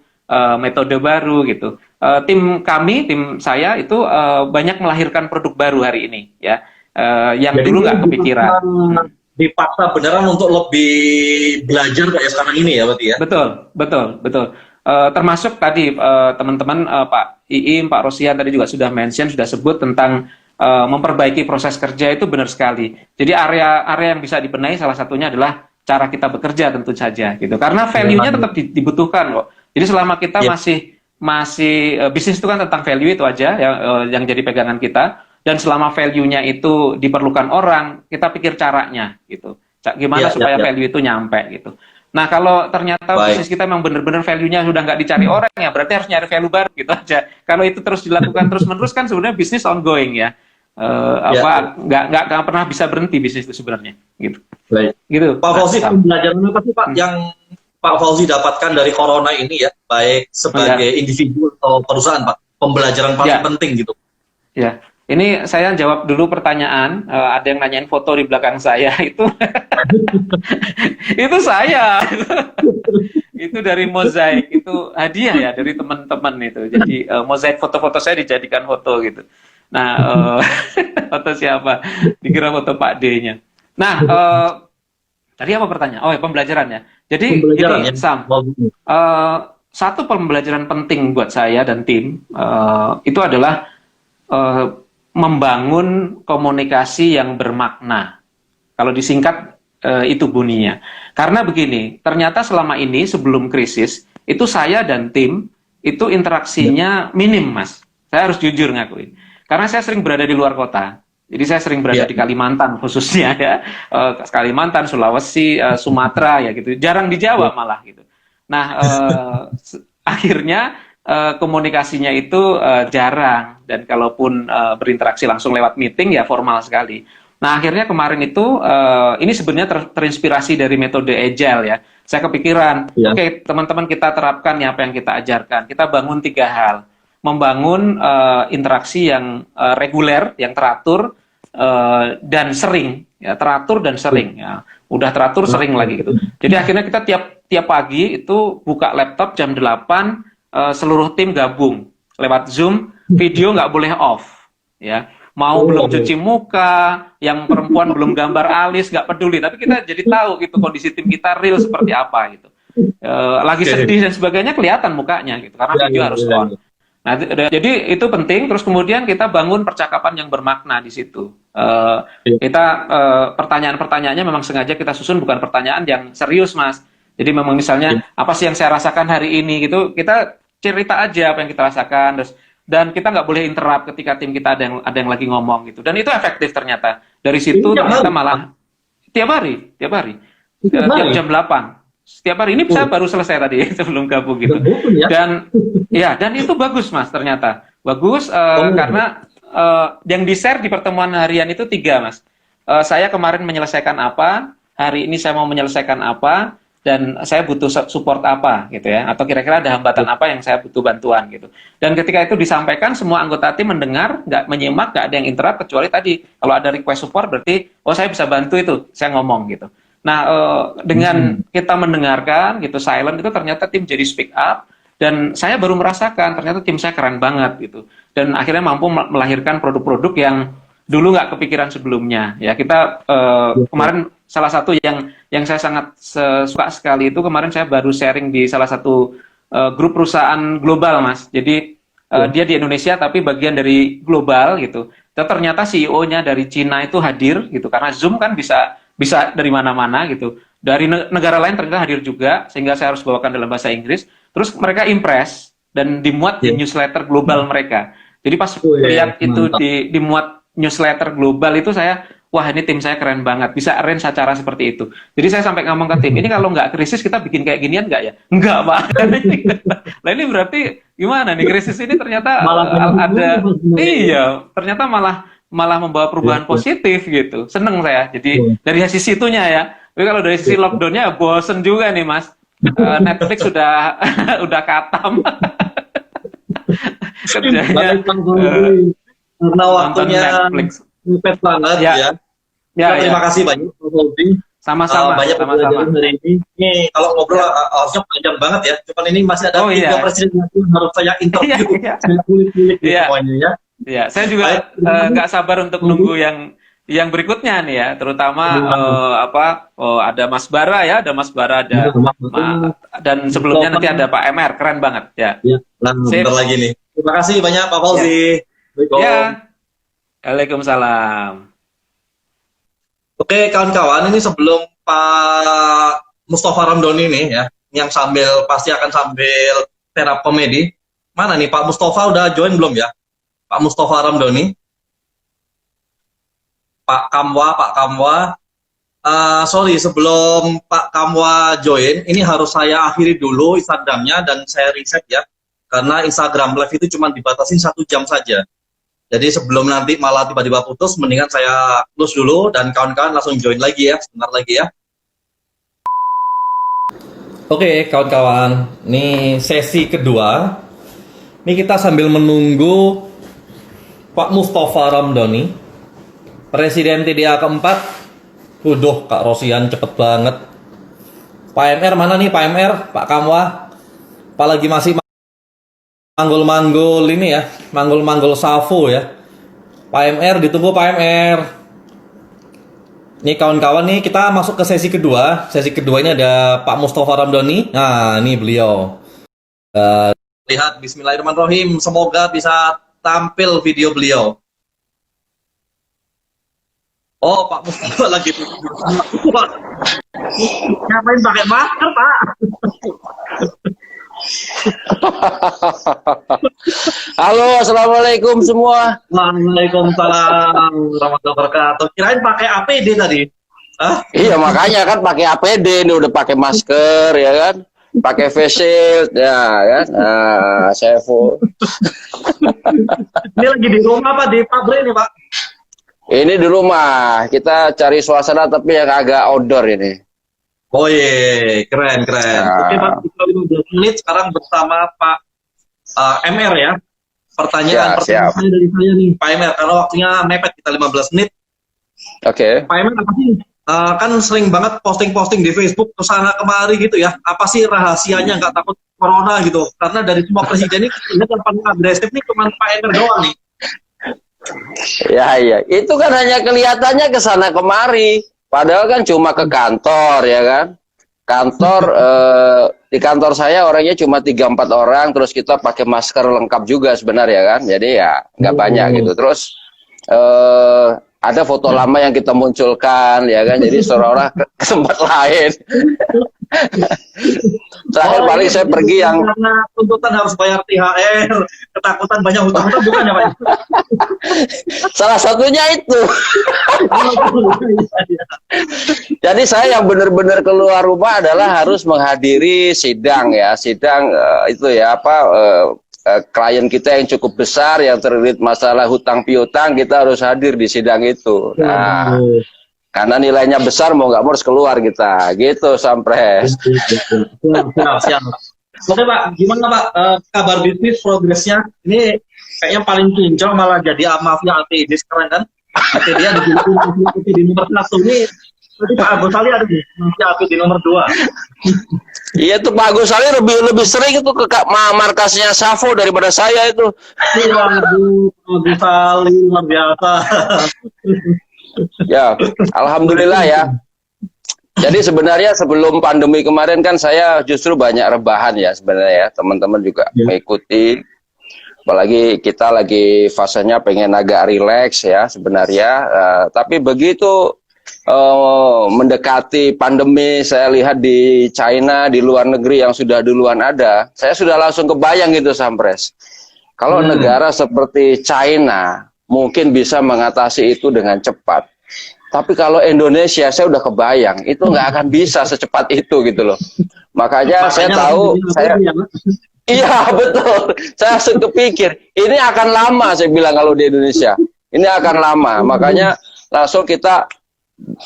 metode baru gitu. Tim saya itu banyak melahirkan produk baru hari ini ya. Yang dulu nggak kepikiran. Dipaksa beneran untuk lebih belajar kayak sekarang ini ya berarti ya? Betul. Termasuk tadi teman-teman Pak Iim, Pak Rosian tadi juga sudah mention, sudah sebut tentang memperbaiki proses kerja itu benar sekali. Jadi area yang bisa dibenahi salah satunya adalah cara kita bekerja tentu saja gitu. Karena value-nya tetap dibutuhkan kok. Jadi selama kita masih bisnis itu kan tentang value itu aja yang jadi pegangan kita, dan selama value-nya itu diperlukan orang, kita pikir caranya gitu. Gimana supaya value itu nyampe gitu. Nah, kalau ternyata bisnis kita memang benar-benar value-nya sudah nggak dicari orang, ya berarti harus nyari value baru gitu aja. Kalau itu terus dilakukan terus-menerus kan sebenarnya bisnis ongoing ya. Nggak pernah bisa berhenti bisnis itu sebenarnya gitu. Baik. Gitu. Pak Fauzi, pembelajaran apa sih Pak yang Pak Fauzi dapatkan dari corona ini ya, baik sebagai individu atau perusahaan Pak, pembelajaran paling penting gitu. Ya, ini saya jawab dulu pertanyaan. Ada yang nanyain foto di belakang saya itu, itu saya. Itu dari mozaik, itu hadiah ya dari teman-teman itu. Jadi mozaik foto-foto saya dijadikan foto gitu. Nah, foto siapa? Dikira foto Pak D-nya. Nah, tadi apa pertanyaan? Oh, ya, pembelajarannya. Jadi ini Sam, satu pembelajaran penting buat saya dan tim itu adalah membangun komunikasi yang bermakna. Kalau disingkat itu bunyinya. Karena begini, ternyata selama ini sebelum krisis itu saya dan tim itu interaksinya minim, Mas. Saya harus jujur ngakuin. Karena saya sering berada di luar kota. Jadi saya sering berada di Kalimantan khususnya ya, Kalimantan, Sulawesi, Sumatera ya gitu. Jarang di Jawa malah gitu. Nah akhirnya komunikasinya itu jarang, dan kalaupun berinteraksi langsung lewat meeting ya formal sekali. Nah akhirnya kemarin itu ini sebenarnya terinspirasi dari metode Agile ya. Saya kepikiran, oke, teman-teman kita terapkan ya apa yang kita ajarkan. Kita bangun 3 hal. Membangun interaksi yang reguler, yang teratur dan sering, ya teratur dan sering, ya udah teratur sering lagi gitu. Jadi akhirnya kita tiap pagi itu buka laptop jam 8, seluruh tim gabung lewat Zoom, video nggak boleh off, ya. Mau belum cuci muka, yang perempuan belum gambar alis, nggak peduli, tapi kita jadi tahu gitu kondisi tim kita real seperti apa gitu. Lagi sedih dan sebagainya kelihatan mukanya gitu, karena video harus on. Nah, jadi itu penting. Terus kemudian kita bangun percakapan yang bermakna di situ. Kita pertanyaan-pertanyaannya memang sengaja kita susun bukan pertanyaan yang serius, Mas. Jadi memang misalnya apa sih yang saya rasakan hari ini gitu, kita cerita aja apa yang kita rasakan. Dan kita nggak boleh interrupt ketika tim kita ada yang lagi ngomong gitu. Dan itu efektif ternyata. Dari situ ternyata malah tiap hari, tiap jam 8. Setiap hari ini saya baru selesai tadi sebelum gabung gitu. Dan itu bagus, Mas, ternyata. Bagus karena yang di-share di pertemuan harian itu 3, Mas. Saya kemarin menyelesaikan apa, hari ini saya mau menyelesaikan apa, dan saya butuh support apa gitu ya, atau kira-kira ada hambatan apa yang saya butuh bantuan gitu. Dan ketika itu disampaikan, semua anggota tim mendengar, nggak menyimak, nggak ada yang interrupt, kecuali tadi kalau ada request support berarti saya bisa bantu itu, saya ngomong gitu. Nah, dengan kita mendengarkan gitu, silent itu ternyata tim jadi speak up, dan saya baru merasakan ternyata tim saya keren banget gitu. Dan akhirnya mampu melahirkan produk-produk yang dulu nggak kepikiran sebelumnya. Ya, kita kemarin salah satu yang saya sangat suka sekali itu kemarin saya baru sharing di salah satu grup perusahaan global, Mas. Jadi dia di Indonesia tapi bagian dari global gitu. Ternyata CEO-nya dari Cina itu hadir gitu, karena Zoom kan bisa dari mana-mana gitu. Dari negara lain ternyata hadir juga, sehingga saya harus bawakan dalam bahasa Inggris. Terus mereka impress dan dimuat di newsletter global mereka. Jadi pas lihat itu dimuat newsletter global itu saya, wah ini tim saya keren banget, bisa arrange acara seperti itu. Jadi saya sampai ngomong ke tim, ini kalau nggak krisis kita bikin kayak ginian nggak ya? Enggak, Pak. Nah ini berarti gimana nih, krisis ini ternyata ternyata malah membawa perubahan positif gitu. Seneng saya. Jadi dari sisi itunya ya. Tapi kalau dari sisi lockdownnya bosen juga nih, Mas. Netflix udah katam. Kerjanya karena waktunya mepet banget ya. Terima kasih banyak Pak Fauzi. Sama-sama. Banyak pembelajaran hari ini. Ini kalau ngobrol harusnya panjang banget ya. Cuman ini masih ada 3 presiden yang harus saya interview. Kulit-kulit semuanya ya. Iya, saya juga nggak sabar untuk nunggu yang berikutnya nih ya, terutama ada Mas Bara ya, dan sebelumnya nanti ada Pak MR, keren banget ya. Bentar lagi nih. Terima kasih banyak Pak Fauzi. Ya. Waalaikumsalam. Oke, kawan-kawan, ini sebelum Pak Mustafa Ramdhani nih ya, yang pasti akan sambil stand up comedy. Mana nih Pak Mustafa udah join belum ya? Pak Mustafa Ramdhani, Pak Kamwa. Sorry, sebelum Pak Kamwa join, ini harus saya akhiri dulu Instagramnya dan saya reset ya, karena Instagram live itu cuma dibatasin 1 jam saja. Jadi sebelum nanti malah tiba-tiba putus, mendingan saya close dulu dan kawan-kawan langsung join lagi ya, sebentar lagi ya. Oke, kawan-kawan, ini sesi kedua. Ini kita sambil menunggu Pak Mustafa Ramdhani, Presiden TDA keempat. Kak Rosian cepet banget. Pak MR mana nih Pak MR? Pak Kamwa? Apalagi masih manggul-manggul ini ya, manggul-manggul Safo ya. Pak MR ditunggu Pak MR. Nih kawan-kawan nih kita masuk ke sesi kedua. Sesi kedua ini ada Pak Mustafa Ramdhani. Nah ini beliau. Lihat Bismillahirrahmanirrahim. Semoga bisa tampil video beliau. Oh Pak Mustafa lagi Pak. Ngapain pakai masker Pak? Halo, assalamualaikum semua. Waalaikumsalam warahmatullahi wabarakatuh. Kirain pakai APD tadi. Hah? Iya makanya kan pakai APD, ini udah pakai masker ya kan, pakai face shield ya kan. Nah, saya full. Ini lagi di rumah Pak, di pabrik nih Pak. Ini di rumah kita cari suasana tapi yang agak outdoor ini. Oh iya, keren. Nah. Oke Pak, kita 15 menit sekarang bersama Pak MR ya. Pertanyaan siap. dari saya nih Pak MR, karena waktunya mepet kita 15 menit. Oke. Pak MR apa sih? Kan sering banget posting-posting di Facebook kesana kemari gitu ya. Apa sih rahasianya nggak takut corona gitu? Karena dari semua presiden ini yang paling agresif nih cuma Pak MR doang nih. Ya, itu kan hanya kelihatannya ke sana kemari. Padahal kan cuma ke kantor ya kan. Kantor di kantor saya orangnya cuma 3-4 orang, terus kita pakai masker lengkap juga sebenarnya kan. Jadi ya nggak banyak gitu. Terus ada foto lama yang kita munculkan ya kan. Jadi seolah-olah ke tempat lain. Terakhir paling saya pergi yang karena tuntutan harus bayar THR, ketakutan banyak hutang-hutang bukan ya Pak? salah satunya itu. Jadi saya yang benar-benar keluar rumah adalah harus menghadiri sidang ya, itu ya klien kita yang cukup besar yang terlilit masalah hutang piutang, kita harus hadir di sidang itu. Nah, karena nilainya besar mau nggak mau harus keluar kita, gitu Sampres. Siap. Oke Pak, gimana Pak kabar bisnis progresnya? Ini kayaknya paling kinclong malah jadi mafia APD sekarang kan? APD di nomor 1 ini. Berarti Pak Agus Ali ada di mafia APD nomor 2. Iya tuh Pak Agus Ali lebih sering itu ke markasnya Safo daripada saya itu. Waduh, Agus Ali luar biasa. Ya, alhamdulillah ya. Jadi sebenarnya sebelum pandemi kemarin kan saya justru banyak rebahan ya sebenarnya ya. Teman-teman juga mengikuti. Apalagi kita lagi fasenya pengen agak rileks ya sebenarnya. Tapi begitu mendekati pandemi, saya lihat di China, di luar negeri yang sudah duluan ada, saya sudah langsung kebayang gitu Sampres. Kalau negara seperti China mungkin bisa mengatasi itu dengan cepat. Tapi kalau Indonesia, saya udah kebayang, itu nggak akan bisa secepat itu gitu loh. Makanya saya tahu, iya betul, saya langsung kepikir, ini akan lama saya bilang kalau di Indonesia. Ini akan lama, makanya langsung kita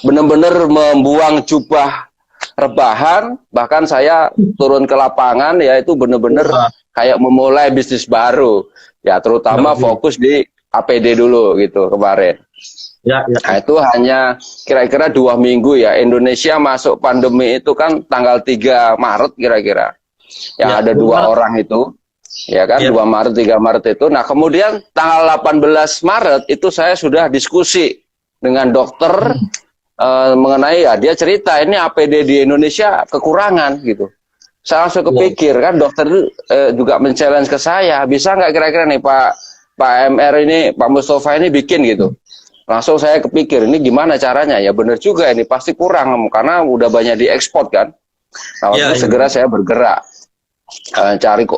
benar-benar membuang jubah rebahan, bahkan saya turun ke lapangan, yaitu benar-benar kayak memulai bisnis baru. Ya terutama fokus di APD dulu gitu kemarin. Ya. Nah, itu hanya kira-kira 2 minggu ya. Indonesia masuk pandemi itu kan tanggal 3 Maret kira-kira. Yang ada 2 orang itu. Ya kan, 2 Maret, 3 Maret itu. Nah, kemudian tanggal 18 Maret itu saya sudah diskusi dengan dokter mengenai ya dia cerita ini APD di Indonesia kekurangan gitu. Saya langsung kepikir kan dokter juga men-challenge ke saya, bisa nggak kira-kira nih Pak Pak MR ini, Pak Mustafa ini bikin gitu. Langsung saya kepikir, ini gimana caranya? Ya benar juga, ini pasti kurang karena udah banyak diekspor kan. Nah, waktu itu segera saya bergerak. Cari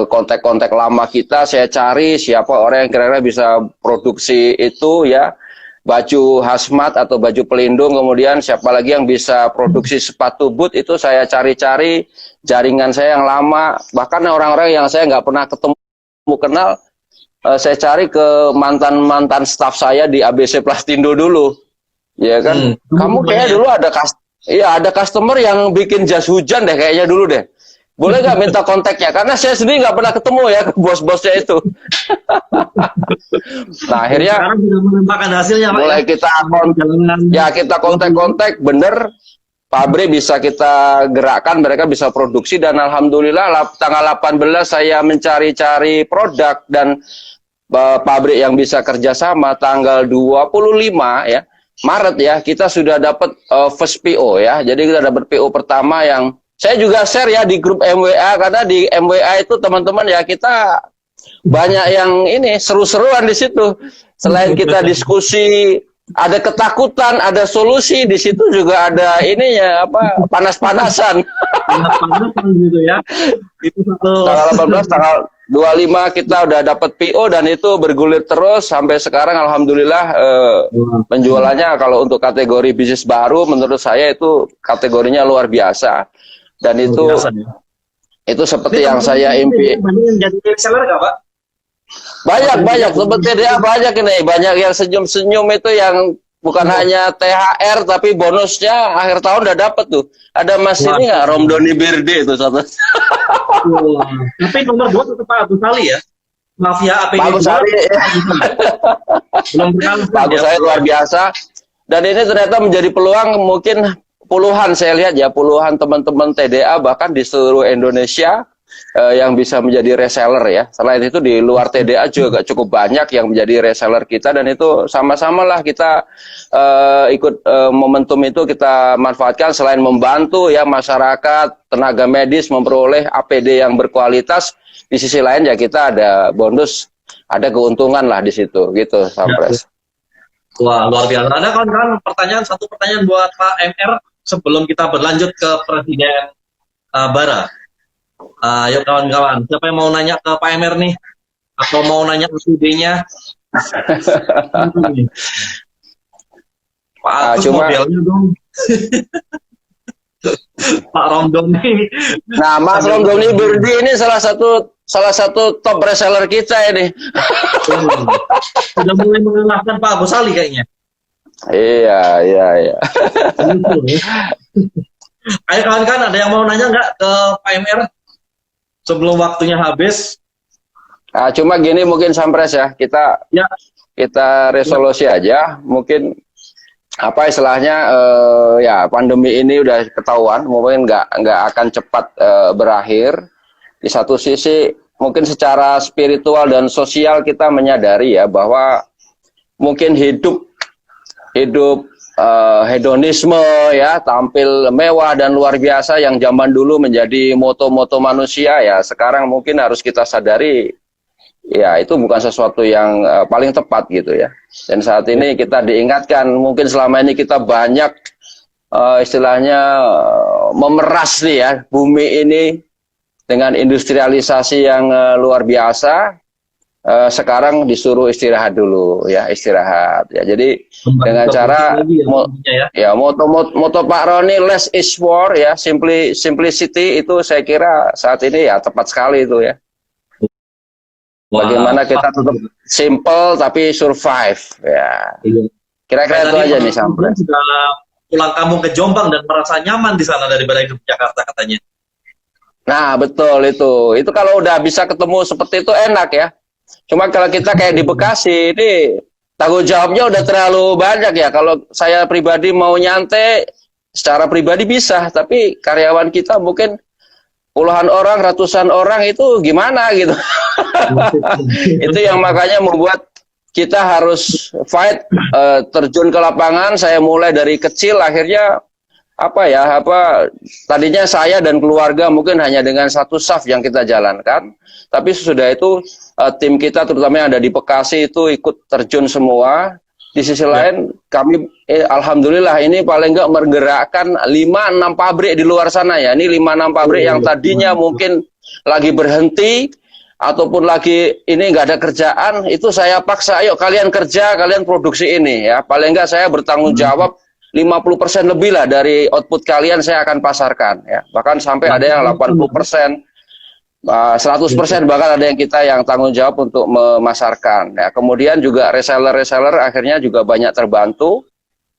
kontak-kontak lama kita, saya cari siapa orang yang kira-kira bisa produksi itu ya, baju hazmat atau baju pelindung, kemudian siapa lagi yang bisa produksi sepatu boot, itu saya cari-cari jaringan saya yang lama, bahkan orang-orang yang saya nggak pernah ketemu kenal, saya cari ke mantan-mantan staff saya di ABC Plastindo dulu, ya kan? Kamu kayak dulu ada customer yang bikin jas hujan deh kayaknya dulu deh. Boleh nggak minta kontaknya? Karena saya sendiri nggak pernah ketemu ya ke bos-bosnya itu. Nah akhirnya Sekarang sudah menambahkan hasilnya, Pak. mulai kita kontak-kontak, bener pabrik bisa kita gerakkan, mereka bisa produksi, dan alhamdulillah tanggal 18 saya mencari-cari produk dan pabrik yang bisa kerjasama. Tanggal 25 ya Maret ya kita sudah dapat first PO ya. Jadi kita dapat PO pertama yang saya juga share ya di grup MWA, karena di MWA itu teman-teman ya kita banyak yang ini seru-seruan di situ. Selain kita diskusi, ada ketakutan, ada solusi, di situ juga ada ininya apa panas-panasan. Panas-panasan gitu ya. Itu satu. Tanggal 18, tanggal 25 kita udah dapat PO dan itu bergulir terus sampai sekarang alhamdulillah penjualannya kalau untuk kategori bisnis baru menurut saya itu kategorinya luar biasa. Dan itu seperti yang saya impi. Banyak yang jadi reseller nggak, Pak? Banyak seperti dia banyak ini, banyak yang senyum-senyum itu yang bukan hanya THR tapi bonusnya akhir tahun udah dapat tuh. Ada Mas ini nggak, Romdoni Birde itu satu. Tapi nomor 2 tetap Pak Agus Ali ya. Mafia APD. Pak Agus Ali ya. Belum berkalah. Pak Agus Ali luar biasa. Dan ini ternyata menjadi peluang, mungkin puluhan saya lihat ya, puluhan teman-teman TDA bahkan di seluruh Indonesia yang bisa menjadi reseller ya. Selain itu di luar TDA juga cukup banyak yang menjadi reseller kita, dan itu sama-sama lah kita ikut momentum itu kita manfaatkan. Selain membantu ya masyarakat, tenaga medis memperoleh APD yang berkualitas, di sisi lain ya kita ada bonus, ada keuntungan lah di situ gitu, Sampres. Wah, luar biasa. Ada kawan-kawan satu pertanyaan buat Pak MR sebelum kita berlanjut ke Presiden Bara. Ayo kawan-kawan, siapa yang mau nanya ke Pak MR nih? Atau mau nanya ke ide-nya? Pak Agus modelnya dong. Pak Romdoni. Nah, Mas Romdoni Birdi ini salah satu top reseller kita ini. Sudah mulai mengalahkan Pak Agus Ali kayaknya. Iya. Ayo kawan-kawan, ada yang mau nanya nggak ke Pak MR sebelum waktunya habis? Nah, cuma gini mungkin Sampres ya, kita resolusi aja. Mungkin apa istilahnya ya pandemi ini udah ketahuan, mungkin nggak akan cepat berakhir. Di satu sisi mungkin secara spiritual dan sosial kita menyadari ya bahwa mungkin hidup hedonisme ya, tampil mewah dan luar biasa yang zaman dulu menjadi moto-moto manusia ya, sekarang mungkin harus kita sadari ya itu bukan sesuatu yang paling tepat gitu ya. Dan saat ini kita diingatkan, mungkin selama ini kita banyak istilahnya memeras nih ya bumi ini dengan industrialisasi yang luar biasa. Sekarang disuruh istirahat dulu ya, istirahat ya. Jadi dengan cara moto Pak Roni, less is more ya, simplicity, itu saya kira saat ini ya tepat sekali itu ya. Bagaimana kita tetap simple tapi survive ya. Kira-kira itu aja nih Sampres. Sudah pulang kampung ke Jombang dan merasa nyaman di sana daripada hidup di Jakarta katanya. Nah betul itu kalau udah bisa ketemu seperti itu enak ya. Cuma kalau kita kayak di Bekasi ini tanggung jawabnya udah terlalu banyak ya. Kalau saya pribadi mau nyantai secara pribadi bisa, tapi karyawan kita mungkin puluhan orang, ratusan orang, itu gimana gitu. Itu yang makanya membuat kita harus fight, terjun ke lapangan. Saya mulai dari kecil, akhirnya tadinya saya dan keluarga mungkin hanya dengan satu staff yang kita jalankan, tapi sesudah itu tim kita terutama yang ada di Bekasi itu ikut terjun semua. Di sisi lain kami alhamdulillah ini paling enggak menggerakkan 5-6 pabrik di luar sana ya. Ini 5-6 pabrik yang tadinya mungkin lagi berhenti ataupun lagi ini nggak ada kerjaan, itu saya paksa, ayo kalian kerja, kalian produksi ini ya. Paling enggak saya bertanggung jawab 50% lebih lah dari output kalian saya akan pasarkan ya. Bahkan sampai ada yang 80%, 100% bahkan ada yang kita yang tanggung jawab untuk memasarkan ya. Kemudian juga reseller akhirnya juga banyak terbantu.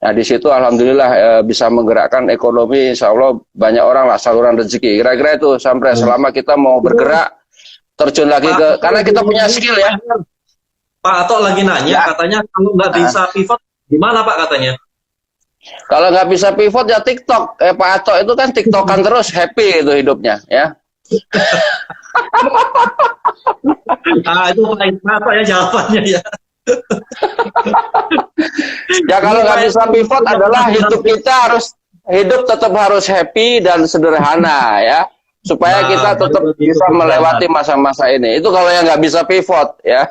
Nah di situ alhamdulillah bisa menggerakkan ekonomi, insya Allah banyak orang lah saluran rezeki. Kira-kira itu sampai selama kita mau bergerak terjun lagi karena kita punya skill ya. Pak Ato lagi nanya, katanya kalau nggak bisa pivot, gimana Pak katanya? Kalau nggak bisa pivot ya TikTok. Pak Ato itu kan TikTokan terus, happy itu hidupnya ya. Itu apa ya jawabannya ya? Ya kalau nggak bisa pivot adalah hidup tetap harus happy dan sederhana ya. Supaya kita tetap bisa melewati masa-masa ini. Itu kalau yang nggak bisa pivot ya.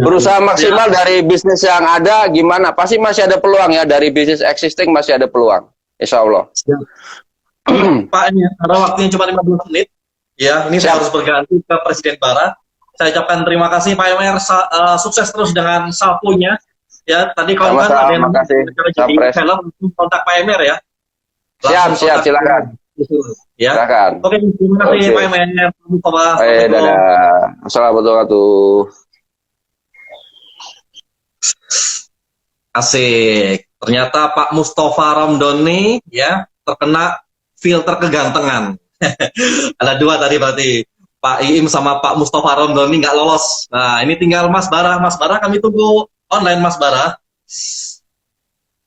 Berusaha maksimal dari bisnis yang ada, gimana? Pasti masih ada peluang ya, dari bisnis existing masih ada peluang. Insya Allah. Pak, ini ada waktunya cuma 15 menit. Ya, ini saya harus berganti ke Presiden Bara. Saya ucapkan terima kasih Pak Emer, sukses terus dengan sapunya. Ya, tadi kalau kan ada yang jadi film, kontak Pak Emer ya. Siap, silakan. Ya. Silakan. Oke, terima kasih Pak Emer. Dadah. Assalamualaikum warahmatullahi. Asik. Ternyata Pak Mustafa Ramdhani ya terkena filter kegantengan. Ada dua tadi berarti. Pak Iim sama Pak Mustafa Ramdhani nggak lolos. Nah, ini tinggal Mas Bara. Mas Bara kami tunggu online Mas Bara.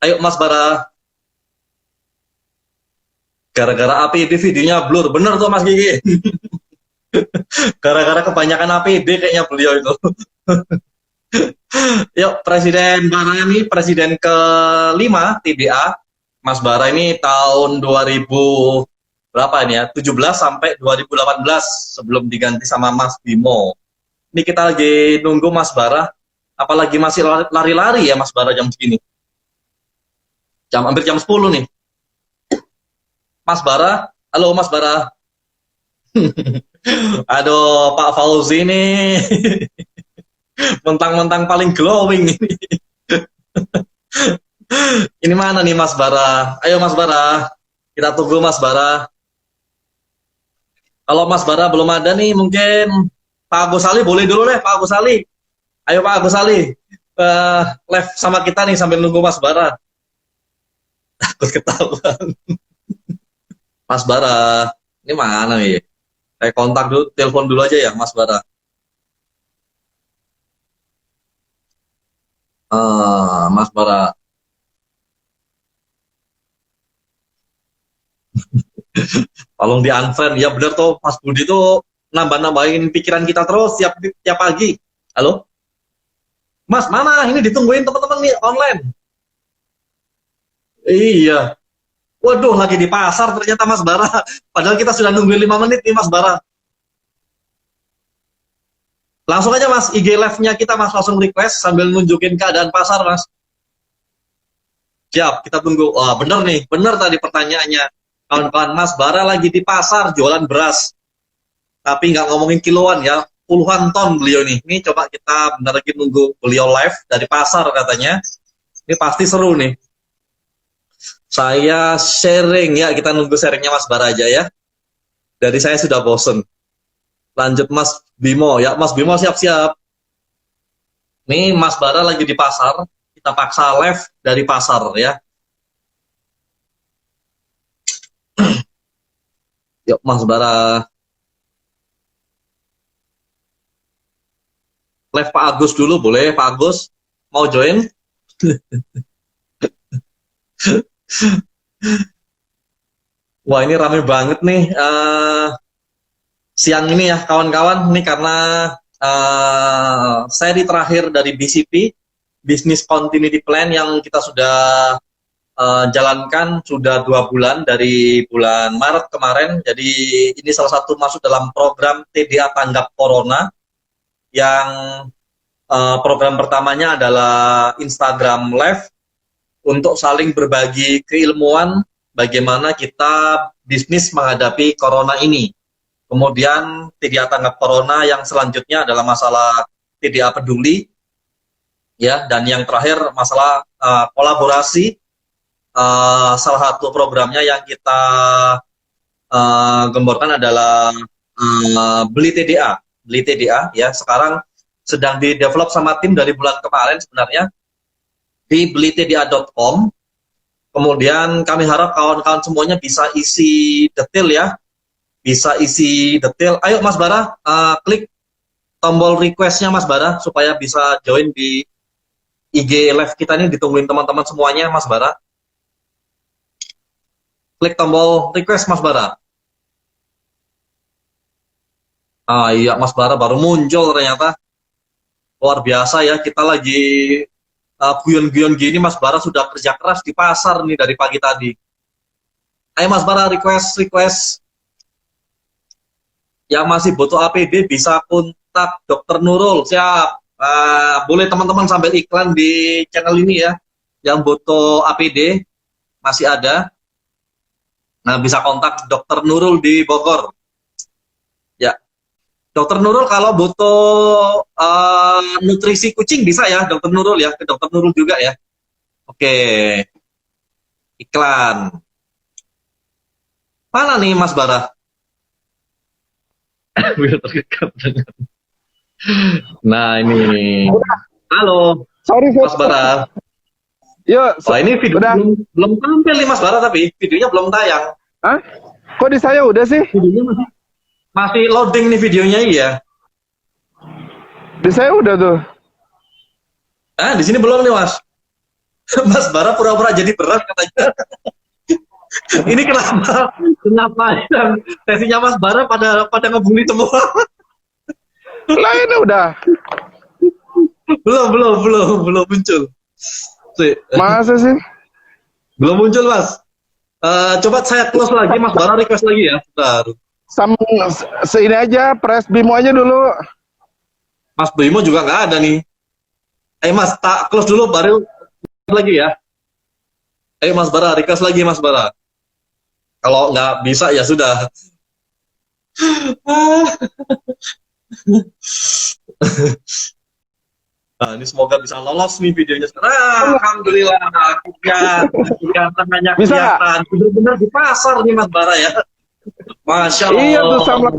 Ayo Mas Bara. Gara-gara APD videonya blur. Bener tuh Mas Gigi. Gara-gara kebanyakan APD kayaknya beliau itu. Yuk, Presiden Bara ini presiden ke-5 TBA. Mas Bara ini tahun 2000 berapa ini ya? 17 sampai 2018 sebelum diganti sama Mas Bimo. Ini kita lagi nunggu Mas Bara. Apalagi masih lari-lari ya Mas Bara jam segini. Hampir jam 10 nih. Mas Bara, halo Mas Bara. Aduh, Pak Fauzi nih. Mentang-mentang paling glowing ini. Ini mana nih Mas Bara? Ayo Mas Bara. Kita tunggu Mas Bara. Kalau Mas Bara belum ada nih, mungkin Pak Agus Ali boleh dulu deh, Pak Agus Ali. Ayo Pak Agus Ali. Live sama kita nih sambil nunggu Mas Bara. Takut ketahuan. Mas Bara. Ini mana nih? Saya kontak dulu, telepon dulu aja ya Mas Bara. Mas Bara. Tolong di unfriend. Ya bener tuh Mas Budi tuh nambah-nambahin pikiran kita terus tiap pagi. Halo? Mas, mana? Ini ditungguin teman-teman nih online. Iya. Waduh, lagi di pasar ternyata Mas Bara. Padahal kita sudah nungguin 5 menit nih Mas Bara. Langsung aja Mas, IG live-nya kita Mas langsung request sambil nunjukin keadaan pasar Mas. Siap, kita tunggu. Wah, bener nih, bener tadi pertanyaannya. Kawan-kawan, Mas Bara lagi di pasar jualan beras. Tapi nggak ngomongin kiloan ya, puluhan ton beliau nih. Ini coba kita bentar lagi nunggu beliau live dari pasar katanya. Ini pasti seru nih. Saya sharing ya, kita nunggu sharingnya Mas Bara aja ya. Dari saya sudah bosen. Lanjut Mas Bimo ya, Mas Bimo siap-siap. Nih Mas Bara lagi di pasar, kita paksa live dari pasar ya. Yuk Mas Bara. Live Pak Agus dulu boleh, Pak Agus mau join? Wah ini rame banget nih siang ini ya kawan-kawan. Ini karena seri terakhir dari BCP, Business Continuity Plan, yang kita sudah jalankan sudah 2 bulan dari bulan Maret kemarin. Jadi ini salah satu masuk dalam program TDA Tanggap Corona yang program pertamanya adalah Instagram Live untuk saling berbagi keilmuan bagaimana kita bisnis menghadapi Corona ini. Kemudian TDA Tanggap Corona yang selanjutnya adalah masalah TDA Peduli, ya, dan yang terakhir masalah kolaborasi. Salah satu programnya yang kita gemborkan adalah Beli TDA, ya, sekarang sedang di-develop sama tim dari bulan kemarin sebenarnya di belitda.com. Kemudian kami harap kawan-kawan semuanya bisa isi detail ya, bisa isi detail. Ayo Mas Bara, klik tombol request-nya Mas Bara supaya bisa join di IG live kita nih, ditungguin teman-teman semuanya Mas Bara. Klik tombol request Mas Bara. Iya Mas Bara baru muncul ternyata. Luar biasa ya, kita lagi guyon-guyon gini Mas Bara sudah kerja keras di pasar nih dari pagi tadi. Ayo Mas Bara request. Yang masih butuh APD bisa kontak Dr. Nurul. Siap. Boleh teman-teman sambil iklan di channel ini ya. Yang butuh APD masih ada. Nah, bisa kontak Dr. Nurul di Bogor. Ya. Dr. Nurul kalau butuh nutrisi kucing bisa ya, Dr. Nurul ya, ke Dr. Nurul juga ya. Oke. Iklan. Mana nih Mas Bara? Nah, ini. Halo. Sorry, Mas Bara. Yuk, Wah, ini video udah. belum tampil nih Mas Bara, tapi videonya belum tayang. Hah? Kok di saya udah sih? Videonya masih loading nih videonya, iya. Di saya udah tuh. Di sini belum nih Mas. Mas Bara pura-pura jadi berat katanya. Ini kenapa yang sesinya Mas Bara pada ngebully semua? Lah ini udah. belum muncul. Masa sih? Belum muncul Mas. Coba saya close lagi, Mas Bara request lagi ya. Bentar. Ini aja, press Bimo aja dulu. Mas Bimo juga nggak ada nih. Ayo Mas, tak close dulu baru lagi ya. Ayo Mas Bara, request lagi Mas Bara. Kalau nggak bisa ya sudah. Nah, ini semoga bisa lolos nih videonya sekarang. Alhamdulillah, akhirnya tangannya Bisa kelihatan. Benar-benar di pasar nih Mas Bara ya. Masya Allah. Iya tuh sama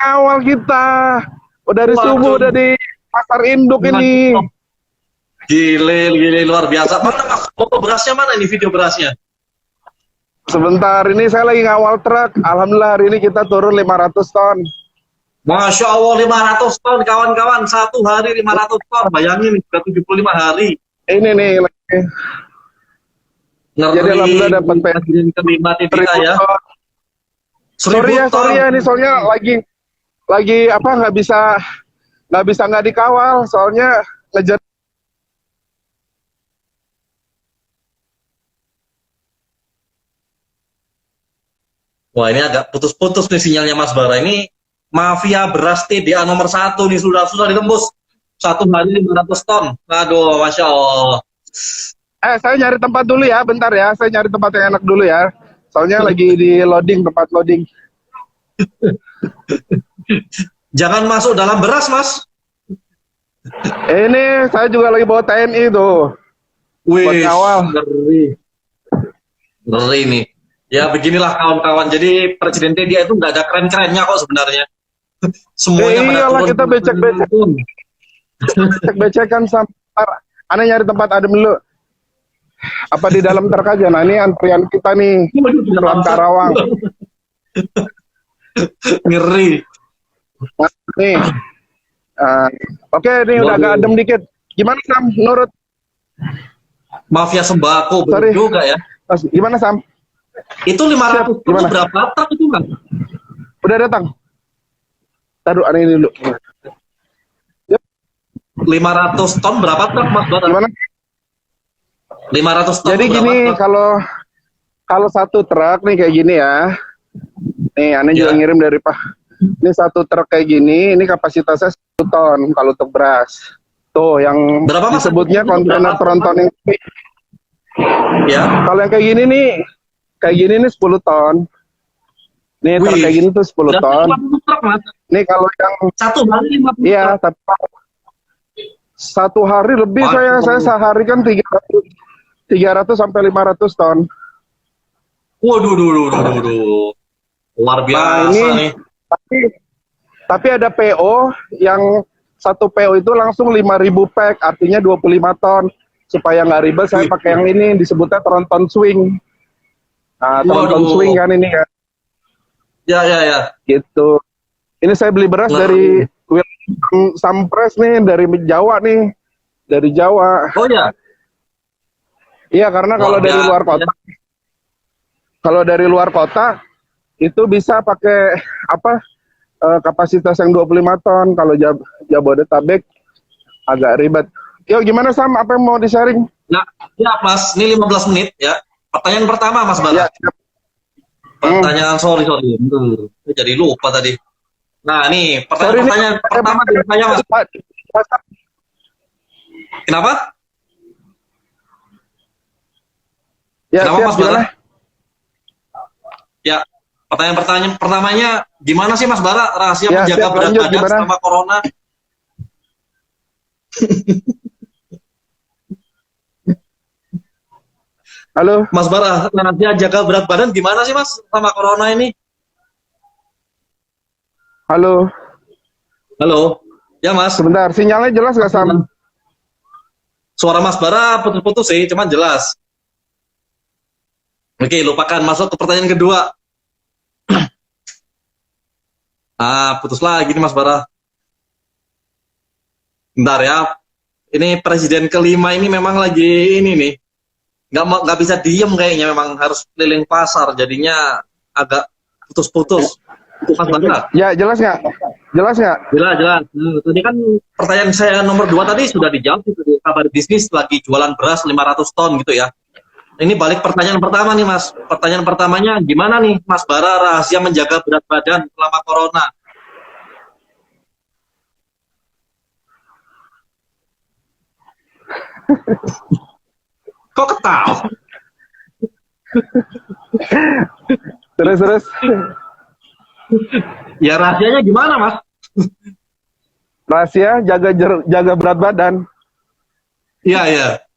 awal kita. Udah dari subuh udah di pasar induk ini. Gile luar biasa. Mana Mas? Foto berasnya mana ini, video berasnya? Sebentar, ini saya lagi ngawal truk. Alhamdulillah hari ini kita turun 500 ton. Masya Allah 500 ton kawan-kawan. Satu hari 500 ton. Bayangin sudah 75 hari. Ini nih lagi. Ngeri. Jadi alhamdulillah dapat presiden kelima TDA ya. Sorry ya ini soalnya lagi apa nggak bisa nggak dikawal soalnya ngejar. Wah, ini agak putus-putus nih sinyalnya Mas Bara. Ini mafia beras TDA nomor 1 nih, sudah ditembus satu hari 500 ton. Aduh, Masya Allah. Saya nyari tempat dulu ya, bentar ya. Saya nyari tempat yang enak dulu ya. Soalnya lagi di loading, tempat loading. Jangan masuk dalam beras, Mas. Ini saya juga lagi bawa TNI tuh. Buat Wih, ngawal. ngeri nih. Ya beginilah kawan-kawan. Jadi Presiden TDA itu nggak ada keren-kerennya kok sebenarnya. Semuanya pada Iyalah turun. kita becek-becekan sampai aneh nyari tempat adem dulu. Apa di dalam truk aja? Nah ini antrian kita nih, Pelan Karawang. Ngeri. Nih, oke nih udah agak adem dikit. Gimana Sam? Nurut? Mafia sembako Sorry. juga ya. Mas, gimana Sam? Itu 500 ton Gimana? berapa truk itu, Bang? Udah datang? Taruh aneh ini dulu. 500 ton berapa truk, Mas Bara? Gimana? 500 ton Jadi berapa gini, ton? kalau satu truk nih kayak gini ya. Nih, aneh juga Ya. ngirim dari Pak. Ini satu truk kayak gini, ini kapasitasnya 10 ton kalau untuk beras. Tuh, yang Berapa, Mas? disebutnya kontainer Berapa, tronton Mas? ini. Ya. Kalau yang kayak gini nih 10 ton. Nih, truk Wih. kayak gini tuh 10 Berarti ton. 50 truk, Mas. Nih kalau yang Satu hari 50 iya, truk. tapi satu hari lebih Waduh. saya sehari kan 300 sampai 500 ton. Waduh, duh. Luar biasa Nah, nih. tapi ada PO yang satu PO itu langsung 5.000 pack, artinya 25 ton. Supaya nggak ribet, saya Wih. pakai yang ini disebutnya tronton swing. Nah, tronton Waduh. swing kan ini kan, Ya. gitu. Ini saya beli beras Ngeri. dari Sampres nih, dari Jawa nih, dari Jawa. Oh ya. Iya, karena kalau Luar dari biasa, luar kota, kalau dari luar kota itu bisa pakai kapasitas yang 25 ton. Kalau Jabodetabek agak ribet. Yo, gimana Sam? Apa yang mau di-sharing? Nah, ya Mas, ini 15 menit ya. Pertanyaan pertama Mas Bara. Ya, Pertanyaan sorry. Jadi lupa tadi. Nah, nih sorry nih, pertanyaan pertama dari saya Mas. Kenapa? Ya, Kenapa siap, Mas Bara? gimana? Ya, pertanyaan pertamanya gimana sih Mas Bara rahasia Ya, menjaga siap, berat lanjut, badan gimana? selama corona? Halo, Mas Bara, rahasia jaga berat badan gimana sih Mas sama corona ini? halo. Halo. Ya Mas. Sebentar, sinyalnya jelas nggak Sam? Suara Mas Bara putus-putus sih, cuman jelas. Oke, lupakan. Masuk ke pertanyaan kedua. Putus lagi nih Mas Bara. Bentar ya. Ini presiden kelima ini memang lagi ini nih. Nggak bisa diem kayaknya, memang harus keliling pasar. Jadinya agak putus-putus. Mas Bara. Ya, jelas nggak? Jelas nggak? Jelas. Tadi kan pertanyaan saya nomor 2 tadi sudah dijawab itu di kabar bisnis lagi jualan beras 500 ton gitu ya. Ini balik pertanyaan pertama nih Mas. Pertanyaan pertamanya gimana nih Mas Bara rahasia menjaga berat badan selama corona? Kok ketawa? Terus. Ya rahasianya gimana Mas? Rahasia jaga berat badan. Iya.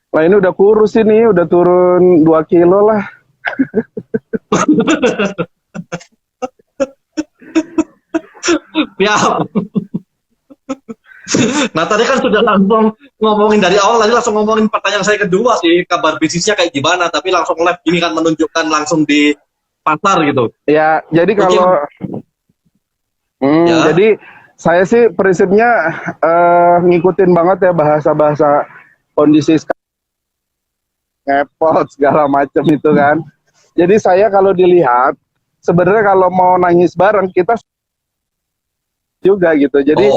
Nah, ini udah kurus ini, udah turun 2 kilo lah. Ya. Nah tadi kan sudah langsung ngomongin dari awal, tadi langsung ngomongin pertanyaan saya kedua sih, kabar bisnisnya kayak gimana, tapi langsung live gini kan menunjukkan langsung di pasar gitu. Ya, jadi kalau Ya. jadi saya sih prinsipnya ngikutin banget ya bahasa-bahasa kondisi ngepot segala macam itu kan. Jadi saya kalau dilihat sebenarnya kalau mau nangis bareng kita juga gitu. Jadi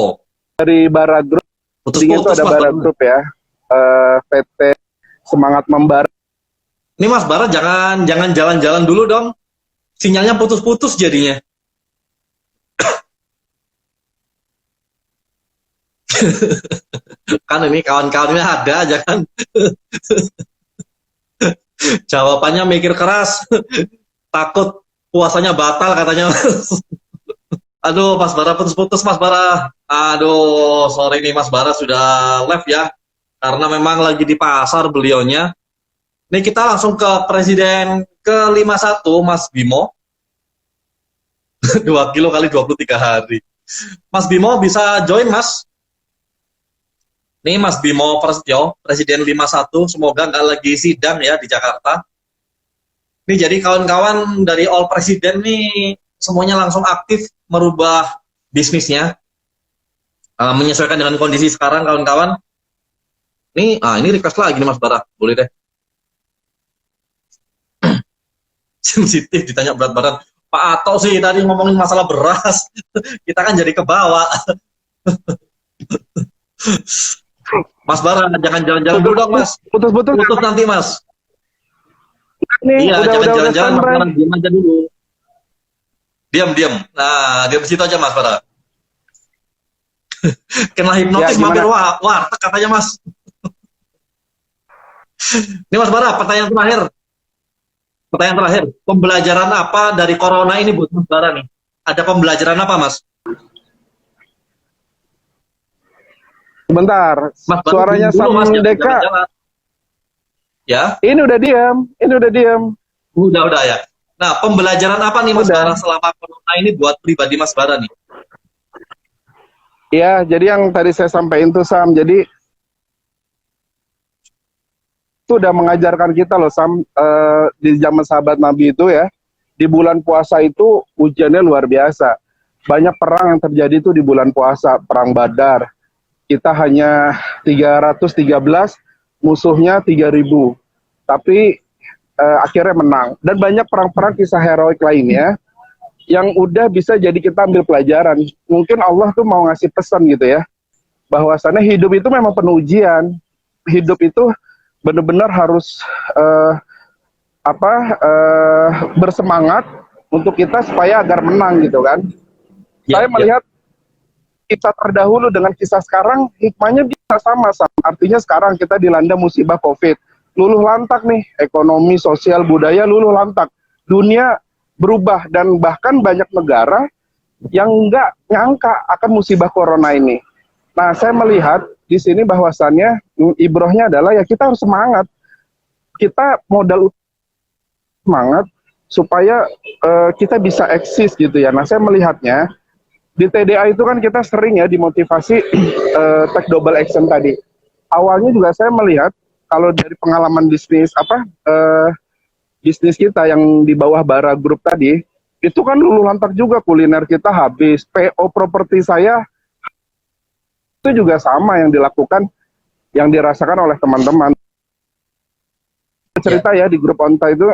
dari Bara Group, itu ada Bara Group ya, PT Semangat Membara. Ini Mas Bara jangan jalan-jalan dulu dong, sinyalnya putus-putus jadinya. Kan ini kawan-kawannya ada, jangan. Jawabannya mikir keras, takut puasanya batal katanya. Aduh, Mas Bara putus-putus Mas Bara. Aduh, sorry nih Mas Bara sudah live ya. Karena memang lagi di pasar beliaunya. Nih kita langsung ke presiden ke-51 Mas Bimo. 2 kilo kali 23 hari. Mas Bimo bisa join Mas. Nih Mas Bimo Prasetyo, presiden 51. Semoga nggak lagi sidang ya di Jakarta. Nih jadi kawan-kawan dari All Presiden nih semuanya langsung aktif merubah bisnisnya, menyesuaikan dengan kondisi sekarang kawan-kawan. Nih, ini request lagi nih Mas Bara, boleh deh. Sensitif ditanya berat badan. Pak Ato sih tadi ngomongin masalah beras, kita kan jadi kebawa. Mas Bara, jangan jalan-jalan dulu dong, Mas. Putus-putus. Putus nanti, Mas. Nih, Iya, jangan jalan-jalan, standby. Mas. Diam aja dulu. Diam. Nah, diam situ aja, Mas Bara. Kena hipnotis Ya, mampir gimana? warteg katanya, Mas. Ini Mas Bara, pertanyaan terakhir. Pertanyaan terakhir. Pembelajaran apa dari corona ini buat Mas Bara nih? Ada pembelajaran apa, Mas? Sebentar, Mas Bara, suaranya dulu, Sam Mas, jangan Deka. jalan-jalan. Ya, Ini udah diam. udah ya. Nah, pembelajaran apa nih Mas Udah. Bara selama corona ini buat pribadi Mas Bara nih? Ya, jadi yang tadi saya sampaikan tuh Sam, jadi itu udah mengajarkan kita loh Sam, di zaman sahabat Nabi itu ya, di bulan puasa itu ujiannya luar biasa. Banyak perang yang terjadi itu di bulan puasa, perang Badar. Kita hanya 313, musuhnya 3000. Tapi akhirnya menang. Dan banyak perang-perang kisah heroik lainnya yang udah bisa jadi kita ambil pelajaran. Mungkin Allah tuh mau ngasih pesan gitu ya, bahwasannya hidup itu memang penuh ujian. Hidup itu benar-benar harus bersemangat untuk kita supaya agar menang gitu kan. Saya melihat kita terdahulu dengan kisah sekarang, hikmahnya bisa sama. Artinya sekarang kita dilanda musibah COVID, luluh lantak nih, ekonomi, sosial, budaya luluh lantak. Dunia berubah dan bahkan banyak negara yang nggak nyangka akan musibah corona ini. Nah, saya melihat di sini bahwasannya ibrohnya adalah ya kita harus semangat. Kita modal semangat supaya kita bisa eksis gitu ya. Nah, saya melihatnya di TDA itu kan kita sering ya dimotivasi take double action tadi. Awalnya juga saya melihat kalau dari pengalaman bisnis bisnis kita yang di bawah Bara Group tadi, itu kan luluh lantak juga, kuliner kita habis, PO properti saya itu juga sama yang dilakukan, yang dirasakan oleh teman-teman. Cerita ya di grup Onta itu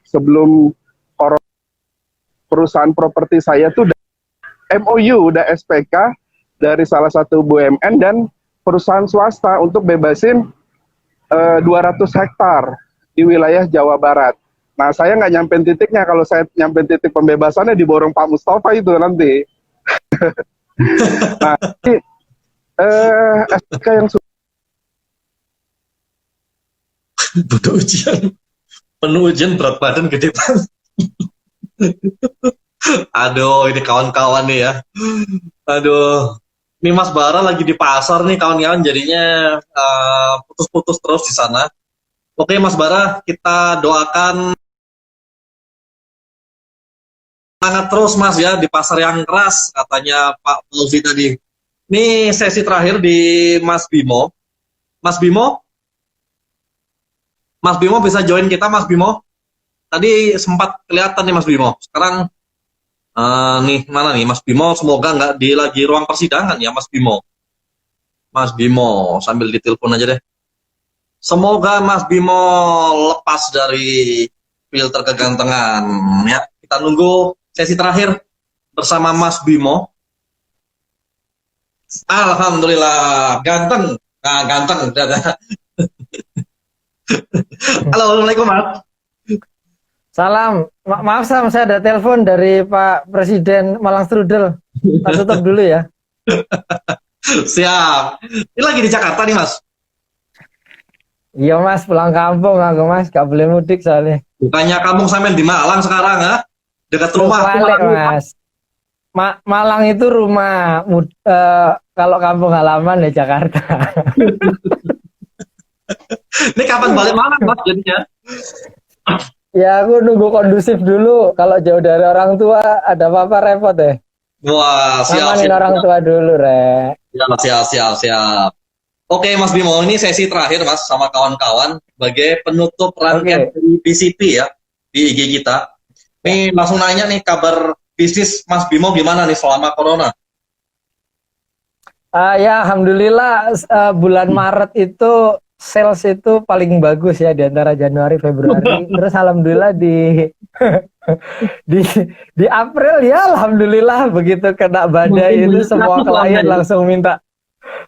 sebelum perusahaan properti saya tuh MOU udah SPK dari salah satu BUMN dan perusahaan swasta untuk bebasin 200 hektar di wilayah Jawa Barat. Nah, saya nggak nyampein titiknya. Kalau saya nyampein titik pembebasannya diborong Pak Mustafa itu nanti. Nah, ini SPK yang Butuh ujian. Penuh ujian, berat badan gede banget. Aduh, ini kawan-kawan nih ya. Aduh, ini Mas Bara lagi di pasar nih kawan-kawan, jadinya putus-putus terus di sana. Oke Mas Bara, kita doakan semangat terus Mas ya di pasar yang keras, katanya Pak Fauzi tadi. Ini sesi terakhir di Mas Bimo. Mas Bimo bisa join kita Mas Bimo. Tadi sempat kelihatan nih Mas Bimo. Sekarang nih mana nih Mas Bimo, semoga nggak di lagi ruang persidangan ya Mas Bimo. Mas Bimo sambil ditelepon aja deh. Semoga Mas Bimo lepas dari filter kegantengan ya. Kita nunggu sesi terakhir bersama Mas Bimo. Alhamdulillah ganteng. Nah, ganteng udah ada. Halo, Assalamualaikum Mas. Salam, maaf Sam, saya ada telepon dari Pak Presiden Malang Strudel. Tak tutup dulu ya. Siap. Ini lagi di Jakarta nih Mas. Iya Mas, pulang kampung aku Mas, gak boleh mudik soalnya. Bukannya kampung sampean di Malang sekarang ya? Dekat rumah. Balik Mas. Malang itu rumah, kalau kampung halaman ya Jakarta. Ini kapan balik Malang Mas jadinya? Ya aku nunggu kondusif dulu. Kalau jauh dari orang tua ada apa-apa repot ya. Wah, siap. Amanin orang tua dulu, Re. Siap. Oke, Mas Bimo, ini sesi terakhir, Mas, sama kawan-kawan sebagai penutup rangkaian dari PCP ya di IG kita. Nih, langsung nanya nih, kabar bisnis Mas Bimo gimana nih selama corona? Ya, alhamdulillah bulan Maret itu sales itu paling bagus ya di antara Januari Februari. Terus alhamdulillah di April ya alhamdulillah begitu kena badai itu semua klien langsung minta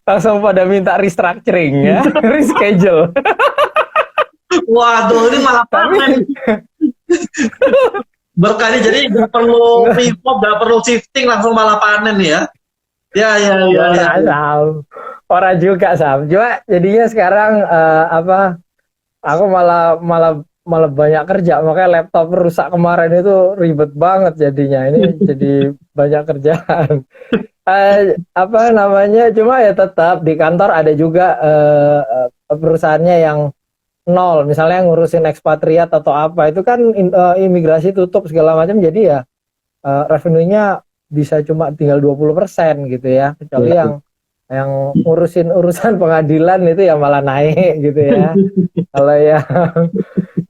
langsung pada minta restructuring ya, reschedule. Waduh, ini malah panen. Berkali jadi nggak perlu pivot, nggak perlu shifting, langsung malah panen ya. Ya. Orang juga Sam. Cuma jadinya sekarang aku malah banyak kerja, makanya laptop rusak kemarin itu ribet banget jadinya. Ini jadi banyak kerjaan. Cuma ya tetap di kantor ada juga perusahaannya yang nol, misalnya ngurusin ekspatriat atau apa, itu kan imigrasi tutup segala macam, jadi ya revenue-nya bisa cuma tinggal 20% gitu ya, kecuali yang ngurusin urusan pengadilan itu ya malah naik gitu ya. Kalau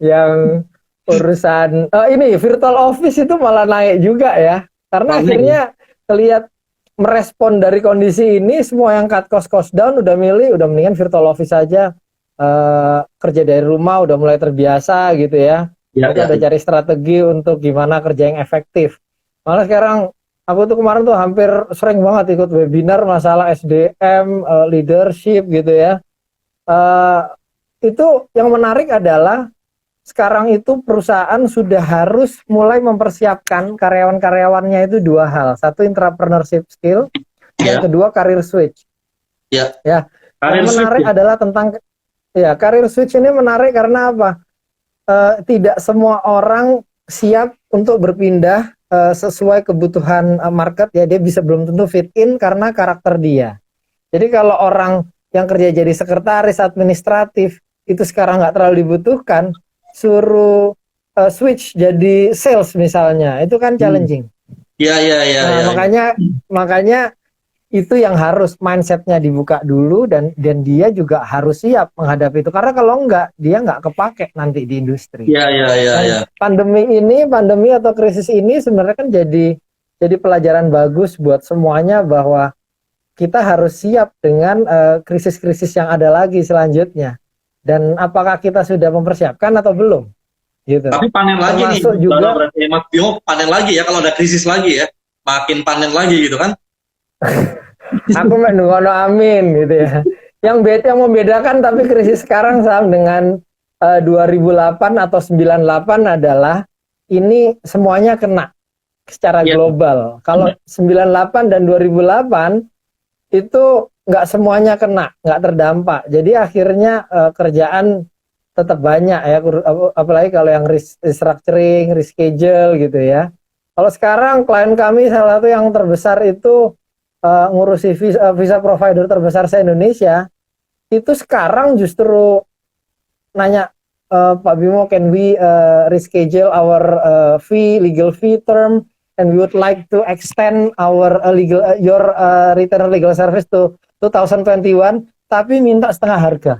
yang urusan ini virtual office itu malah naik juga ya, karena akhirnya terlihat merespon dari kondisi ini, semua yang cut cost down udah mendingan virtual office aja. Kerja dari rumah udah mulai terbiasa gitu ya. Kita udah cari strategi untuk gimana kerja yang efektif. Malah sekarang aku tuh kemarin tuh hampir sering banget ikut webinar masalah SDM, leadership gitu ya. Itu yang menarik adalah sekarang itu perusahaan sudah harus mulai mempersiapkan karyawan-karyawannya itu dua hal. Satu, entrepreneurship skill, yang kedua career switch. Ya. Yang menarik adalah tentang career switch ini menarik karena apa? Tidak semua orang siap untuk berpindah sesuai kebutuhan market ya. Dia belum tentu fit in karena karakter dia. Jadi kalau orang yang kerja jadi sekretaris administratif itu sekarang nggak terlalu dibutuhkan, suruh switch jadi sales misalnya, itu kan challenging. Makanya itu yang harus mindsetnya dibuka dulu, dan dia juga harus siap menghadapi itu, karena kalau enggak dia nggak kepake nanti di industri. Pandemi atau krisis ini sebenarnya kan jadi pelajaran bagus buat semuanya, bahwa kita harus siap dengan krisis-krisis yang ada lagi selanjutnya, dan apakah kita sudah mempersiapkan atau belum gitu. Tapi panen lagi nih juga berarti Mas Bimo, panen lagi ya kalau ada krisis lagi ya, makin panen lagi gitu kan. Aku menunggu amin gitu ya. Yang membedakan tapi krisis sekarang sama dengan 2008 atau 98 adalah ini semuanya kena secara global. Kalau 98 dan 2008 itu nggak semuanya kena, nggak terdampak. Jadi akhirnya kerjaan tetap banyak ya, apalagi kalau yang restructuring, reschedule gitu ya. Kalau sekarang klien kami salah satu yang terbesar itu ngurusi visa provider terbesar se-Indonesia, itu sekarang justru nanya, Pak Bimo, can we reschedule our legal fee term, and we would like to extend our your return legal service to 2021, tapi minta setengah harga.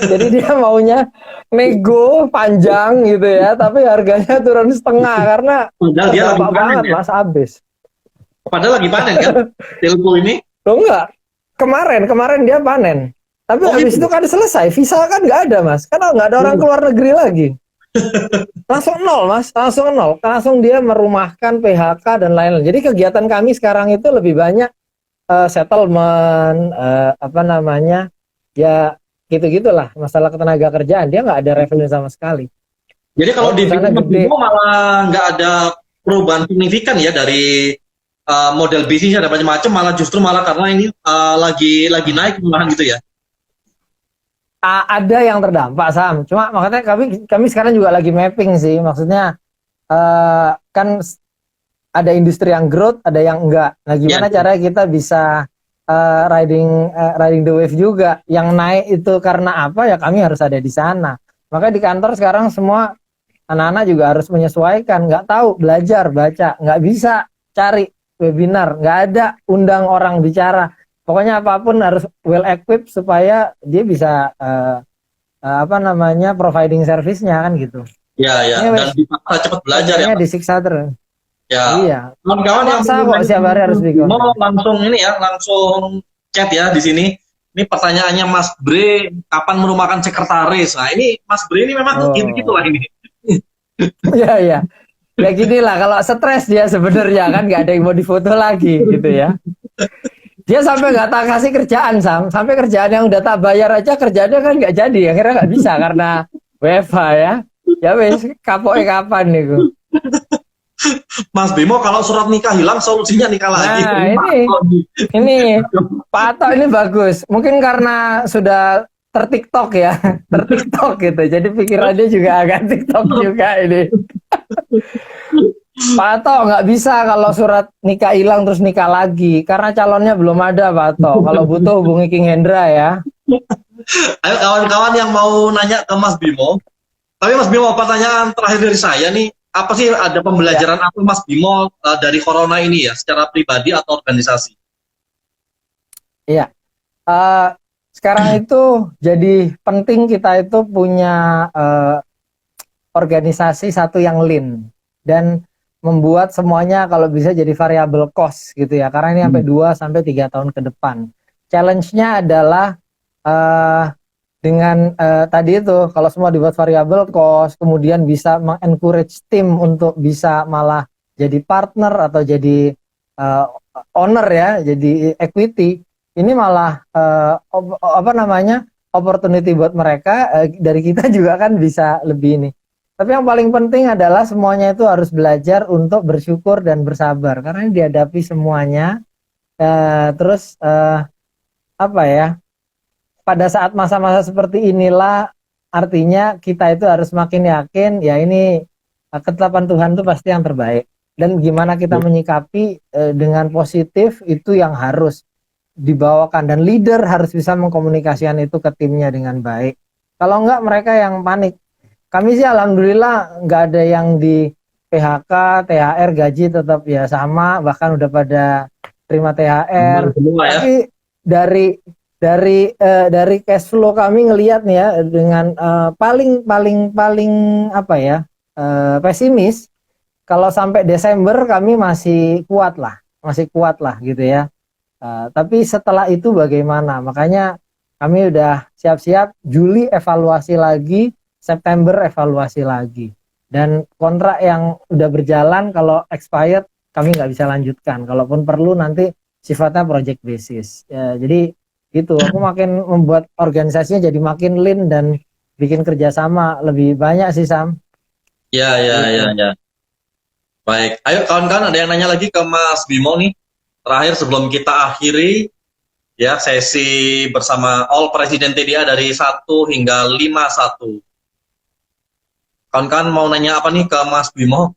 Jadi dia maunya nego panjang gitu ya, tapi harganya turun setengah karena dia lama banget Mas habis. Padahal lagi panen kan Telco ini? Loh enggak, kemarin dia panen, tapi habis itu kan selesai, visa kan nggak ada Mas, karena nggak ada orang keluar negeri lagi. Langsung nol Mas, langsung dia merumahkan, PHK dan lain-lain. Jadi kegiatan kami sekarang itu lebih banyak settlement, ya gitu-gitulah, masalah ketenaga kerjaan, dia nggak ada revenue sama sekali. Jadi kalau di Bimo malah nggak ada perubahan signifikan ya dari model bisnisnya, ada macam-macam, malah karena ini lagi naik malahan gitu ya. Ada yang terdampak Sam, cuma makanya kami sekarang juga lagi mapping sih, maksudnya kan ada industri yang growth, ada yang enggak. Nah gimana caranya kita bisa riding the wave juga, yang naik itu karena apa ya, kami harus ada di sana. Makanya di kantor sekarang semua anak-anak juga harus menyesuaikan, nggak tahu belajar baca, nggak bisa cari webinar, nggak ada undang orang bicara. Pokoknya apapun harus well equipped supaya dia bisa providing service-nya kan gitu. Ya, dan dipaksa cepat belajar ya. Disiksa terus. Ya. Iya. Kawan-kawan yang kok setiap hari harus bikin. Mau langsung chat ya di sini. Ini pertanyaannya Mas Bre, kapan merumahkan sekretaris? Nah, ini Mas Bre ini memang gitu lah ini. Iya. Ya gini lah, kalau stres dia sebenarnya kan nggak ada yang mau difoto lagi gitu ya. Dia sampai nggak tak kasih kerjaan, Sam. Sampai kerjaan yang udah tak bayar aja, kerjaannya kan nggak jadi. Akhirnya nggak bisa karena WFH ya. Ya wes, kapoknya kapan nih gue. Mas Bimo, kalau surat nikah hilang, solusinya nikah lagi. Nah, ini Pak Ato ini bagus. Mungkin karena sudah tertiktok ya, tertiktok gitu. Jadi pikirannya juga agak TikTok juga ini. Pak Ato nggak bisa kalau surat nikah hilang terus nikah lagi, karena calonnya belum ada Pak Ato. Kalau butuh hubungi King Hendra ya. Ayo kawan-kawan yang mau nanya ke Mas Bimo. Tapi Mas Bimo, pertanyaan terakhir dari saya nih, apa sih ada pembelajaran apa Mas Bimo dari corona ini ya, secara pribadi atau organisasi? Iya. Sekarang itu jadi penting kita itu punya organisasi satu yang lean dan membuat semuanya kalau bisa jadi variable cost gitu ya. Karena ini sampai 2 sampai 3 tahun ke depan. Challenge-nya adalah dengan tadi itu kalau semua dibuat variable cost, kemudian bisa mengencourage tim untuk bisa malah jadi partner atau jadi owner ya, jadi equity. Ini malah opportunity buat mereka, dari kita juga kan bisa lebih ini. Tapi yang paling penting adalah semuanya itu harus belajar untuk bersyukur dan bersabar karena ini dihadapi semuanya. Pada saat masa-masa seperti inilah artinya kita itu harus makin yakin ya ini ketetapan Tuhan itu pasti yang terbaik. Dan gimana kita menyikapi dengan positif itu yang harus dibawakan dan leader harus bisa mengkomunikasikan itu ke timnya dengan baik. Kalau enggak mereka yang panik. Kami sih alhamdulillah nggak ada yang di PHK, THR, gaji tetap ya sama, bahkan udah pada terima THR. Tapi dari cash flow kami ngelihat nih ya dengan paling pesimis kalau sampai Desember kami masih kuat lah gitu ya. Tapi setelah itu bagaimana? Makanya kami udah siap-siap Juli evaluasi lagi, September evaluasi lagi. Dan kontrak yang udah berjalan kalau expired kami nggak bisa lanjutkan. Kalaupun perlu nanti sifatnya project basis. Ya, jadi gitu. Aku makin membuat organisasinya jadi makin lean dan bikin kerjasama lebih banyak sih Sam. Ya. Baik. Ayo kawan-kawan ada yang nanya lagi ke Mas Bimo nih. Terakhir sebelum kita akhiri ya sesi bersama All Presiden TDA dari 1 hingga 51. Kawan-kawan mau nanya apa nih ke Mas Bimo?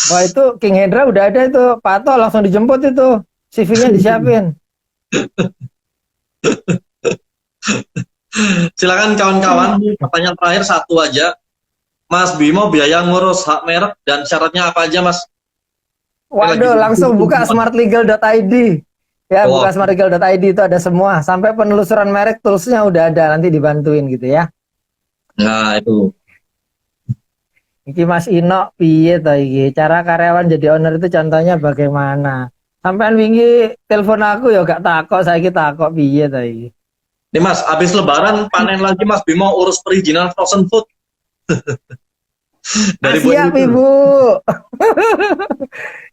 Wah itu King Hendra udah ada itu, Pak Ato langsung dijemput itu, CV-nya disiapin. Silakan kawan-kawan, pertanyaan terakhir satu aja. Mas Bimo biaya ngurus hak merek dan syaratnya apa aja Mas? Waduh, langsung buka smartlegal.id. Ya, buka smartlegal.id itu ada semua. Sampai penelusuran merek toolsnya udah ada, nanti dibantuin gitu ya. Nah, itu. Iki Mas Ino, piye to iki? Cara karyawan jadi owner itu contohnya bagaimana? Sampean wingi telepon aku ya gak takok, saiki takok piye to iki? Nih Mas, habis lebaran panen lagi Mas Bimo urus perizinan frozen food. Dari siap Ibu.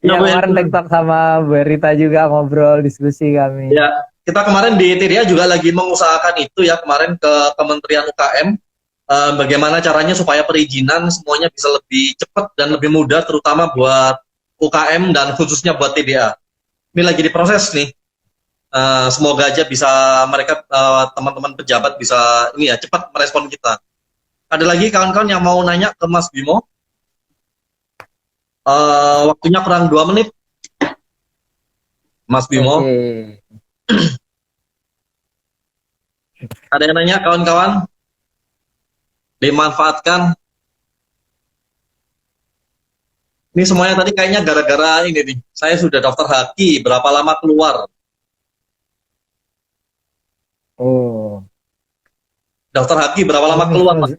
Ya kemarin TikTok sama Bu Rita juga ngobrol diskusi kami. Ya, kita kemarin di TDA juga lagi mengusahakan itu ya kemarin ke Kementerian UKM bagaimana caranya supaya perizinan semuanya bisa lebih cepat dan lebih mudah terutama buat UKM dan khususnya buat TDA. Ini lagi diproses nih. Semoga aja bisa mereka teman-teman pejabat bisa ini ya cepat merespon kita. Ada lagi kawan-kawan yang mau nanya ke Mas Bimo? Waktunya kurang 2 menit. Mas Bimo. Okay. Ada yang nanya kawan-kawan? Dimanfaatkan. Ini semuanya tadi kayaknya gara-gara ini nih. Saya sudah daftar haki, berapa lama keluar? Oh. Daftar haki berapa lama keluar, Mas?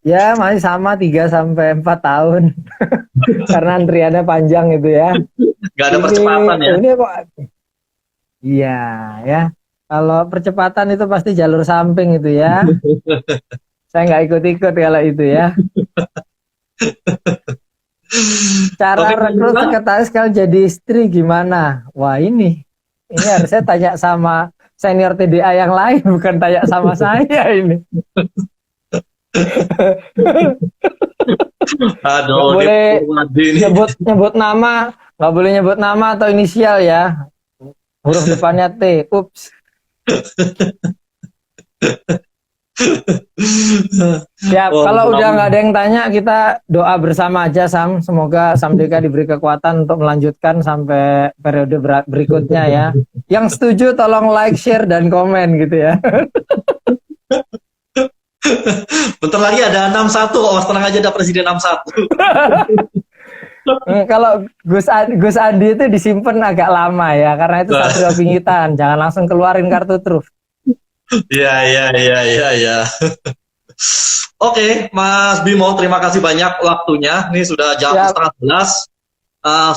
Ya, masih sama 3 sampai 4 tahun. Karena antriannya panjang itu ya. Gak ada percepatan ya? Ini kok. Iya, ya. Kalau percepatan itu pasti jalur samping itu ya. Saya nggak ikut-ikut kalau itu ya. Cara Oke, rekrut Pak. sekretaris kalau jadi istri gimana? Wah ini harusnya tanya sama senior TDA yang lain, bukan tanya sama saya ini. Nggak Aduh, boleh ini. nyebut nama, nggak boleh nyebut nama atau inisial ya. Huruf depannya T. Ups. Ya, Oh, kalau udah ampun. nggak ada yang tanya, kita doa bersama aja, Sam. Semoga Samdeka diberi kekuatan untuk melanjutkan sampai periode berikutnya ya. Yang setuju tolong like, share, dan komen gitu ya. Bentar lagi ada 61, awas tenang aja ada presiden 61. Kalau Gus Andi itu disimpan agak lama ya, karena itu satria pingitan. Jangan langsung keluarin kartu truf. Iya. Oke, Mas Bimo, terima kasih banyak waktunya. Ini sudah jam Siap. 11:30.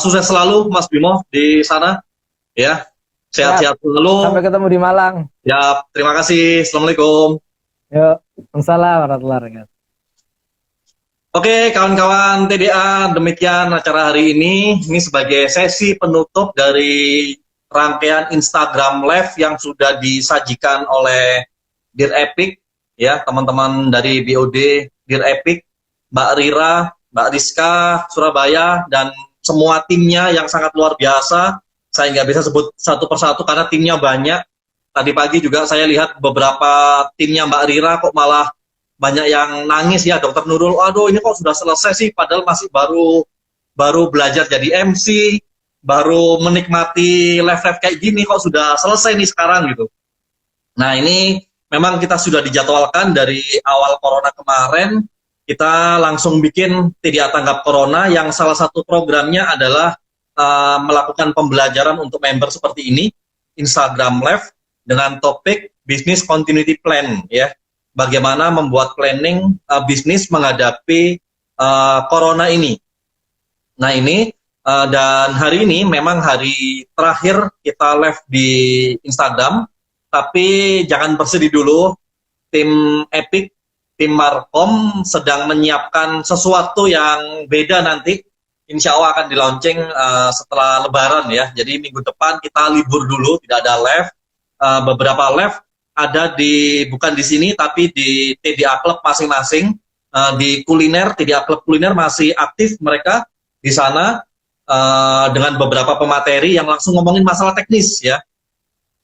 Sukses selalu, Mas Bimo, di sana. Ya, sehat-sehat selalu. Sampai ketemu di Malang. Ya, terima kasih. Assalamualaikum. Yuk, Assalamualaikum warahmatullahi wabarakatuh. Oke, kawan-kawan TDA, demikian acara hari ini. Ini sebagai sesi penutup dari rangkaian Instagram Live yang sudah disajikan oleh Dear Epic, ya, teman-teman dari BOD Dear Epic, Mbak Rira, Mbak Rizka, Surabaya, dan semua timnya yang sangat luar biasa. Saya nggak bisa sebut satu persatu karena timnya banyak. Tadi pagi juga saya lihat beberapa timnya Mbak Rira kok malah banyak yang nangis ya, Dokter Nurul. Aduh, ini kok sudah selesai sih, padahal masih baru belajar jadi MC, baru menikmati live-live kayak gini, kok sudah selesai nih sekarang gitu. Nah, ini memang kita sudah dijadwalkan dari awal corona kemarin, kita langsung bikin TDA Tanggap Corona yang salah satu programnya adalah melakukan pembelajaran untuk member seperti ini, Instagram Live, dengan topik Business Continuity Plan, ya. Bagaimana membuat planning bisnis menghadapi corona ini. Nah ini, dan hari ini memang hari terakhir kita live di Instagram, tapi jangan bersedih dulu, tim Epic, tim Markom sedang menyiapkan sesuatu yang beda nanti, insya Allah akan di launching setelah Lebaran ya, jadi minggu depan kita libur dulu, tidak ada live, beberapa live ada bukan di sini tapi di TDA Club masing-masing, di kuliner, TDA Club kuliner masih aktif mereka di sana dengan beberapa pemateri yang langsung ngomongin masalah teknis ya.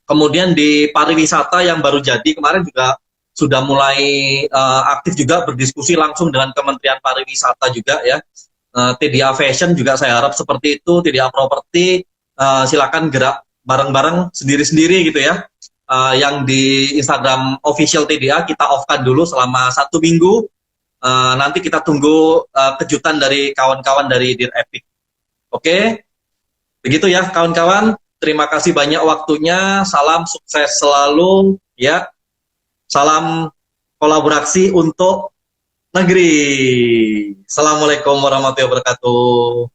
Kemudian di pariwisata yang baru jadi kemarin juga sudah mulai aktif juga berdiskusi langsung dengan Kementerian Pariwisata juga ya. TDA Fashion juga saya harap seperti itu, TDA Property, silakan gerak bareng-bareng sendiri-sendiri gitu ya. Yang di Instagram official TDA kita off-kan dulu selama 1 minggu. Nanti kita tunggu kejutan dari kawan-kawan dari Dear Epic. Oke, begitu ya kawan-kawan. Terima kasih banyak waktunya. Salam sukses selalu ya. Salam kolaborasi untuk negeri. Assalamualaikum warahmatullahi wabarakatuh.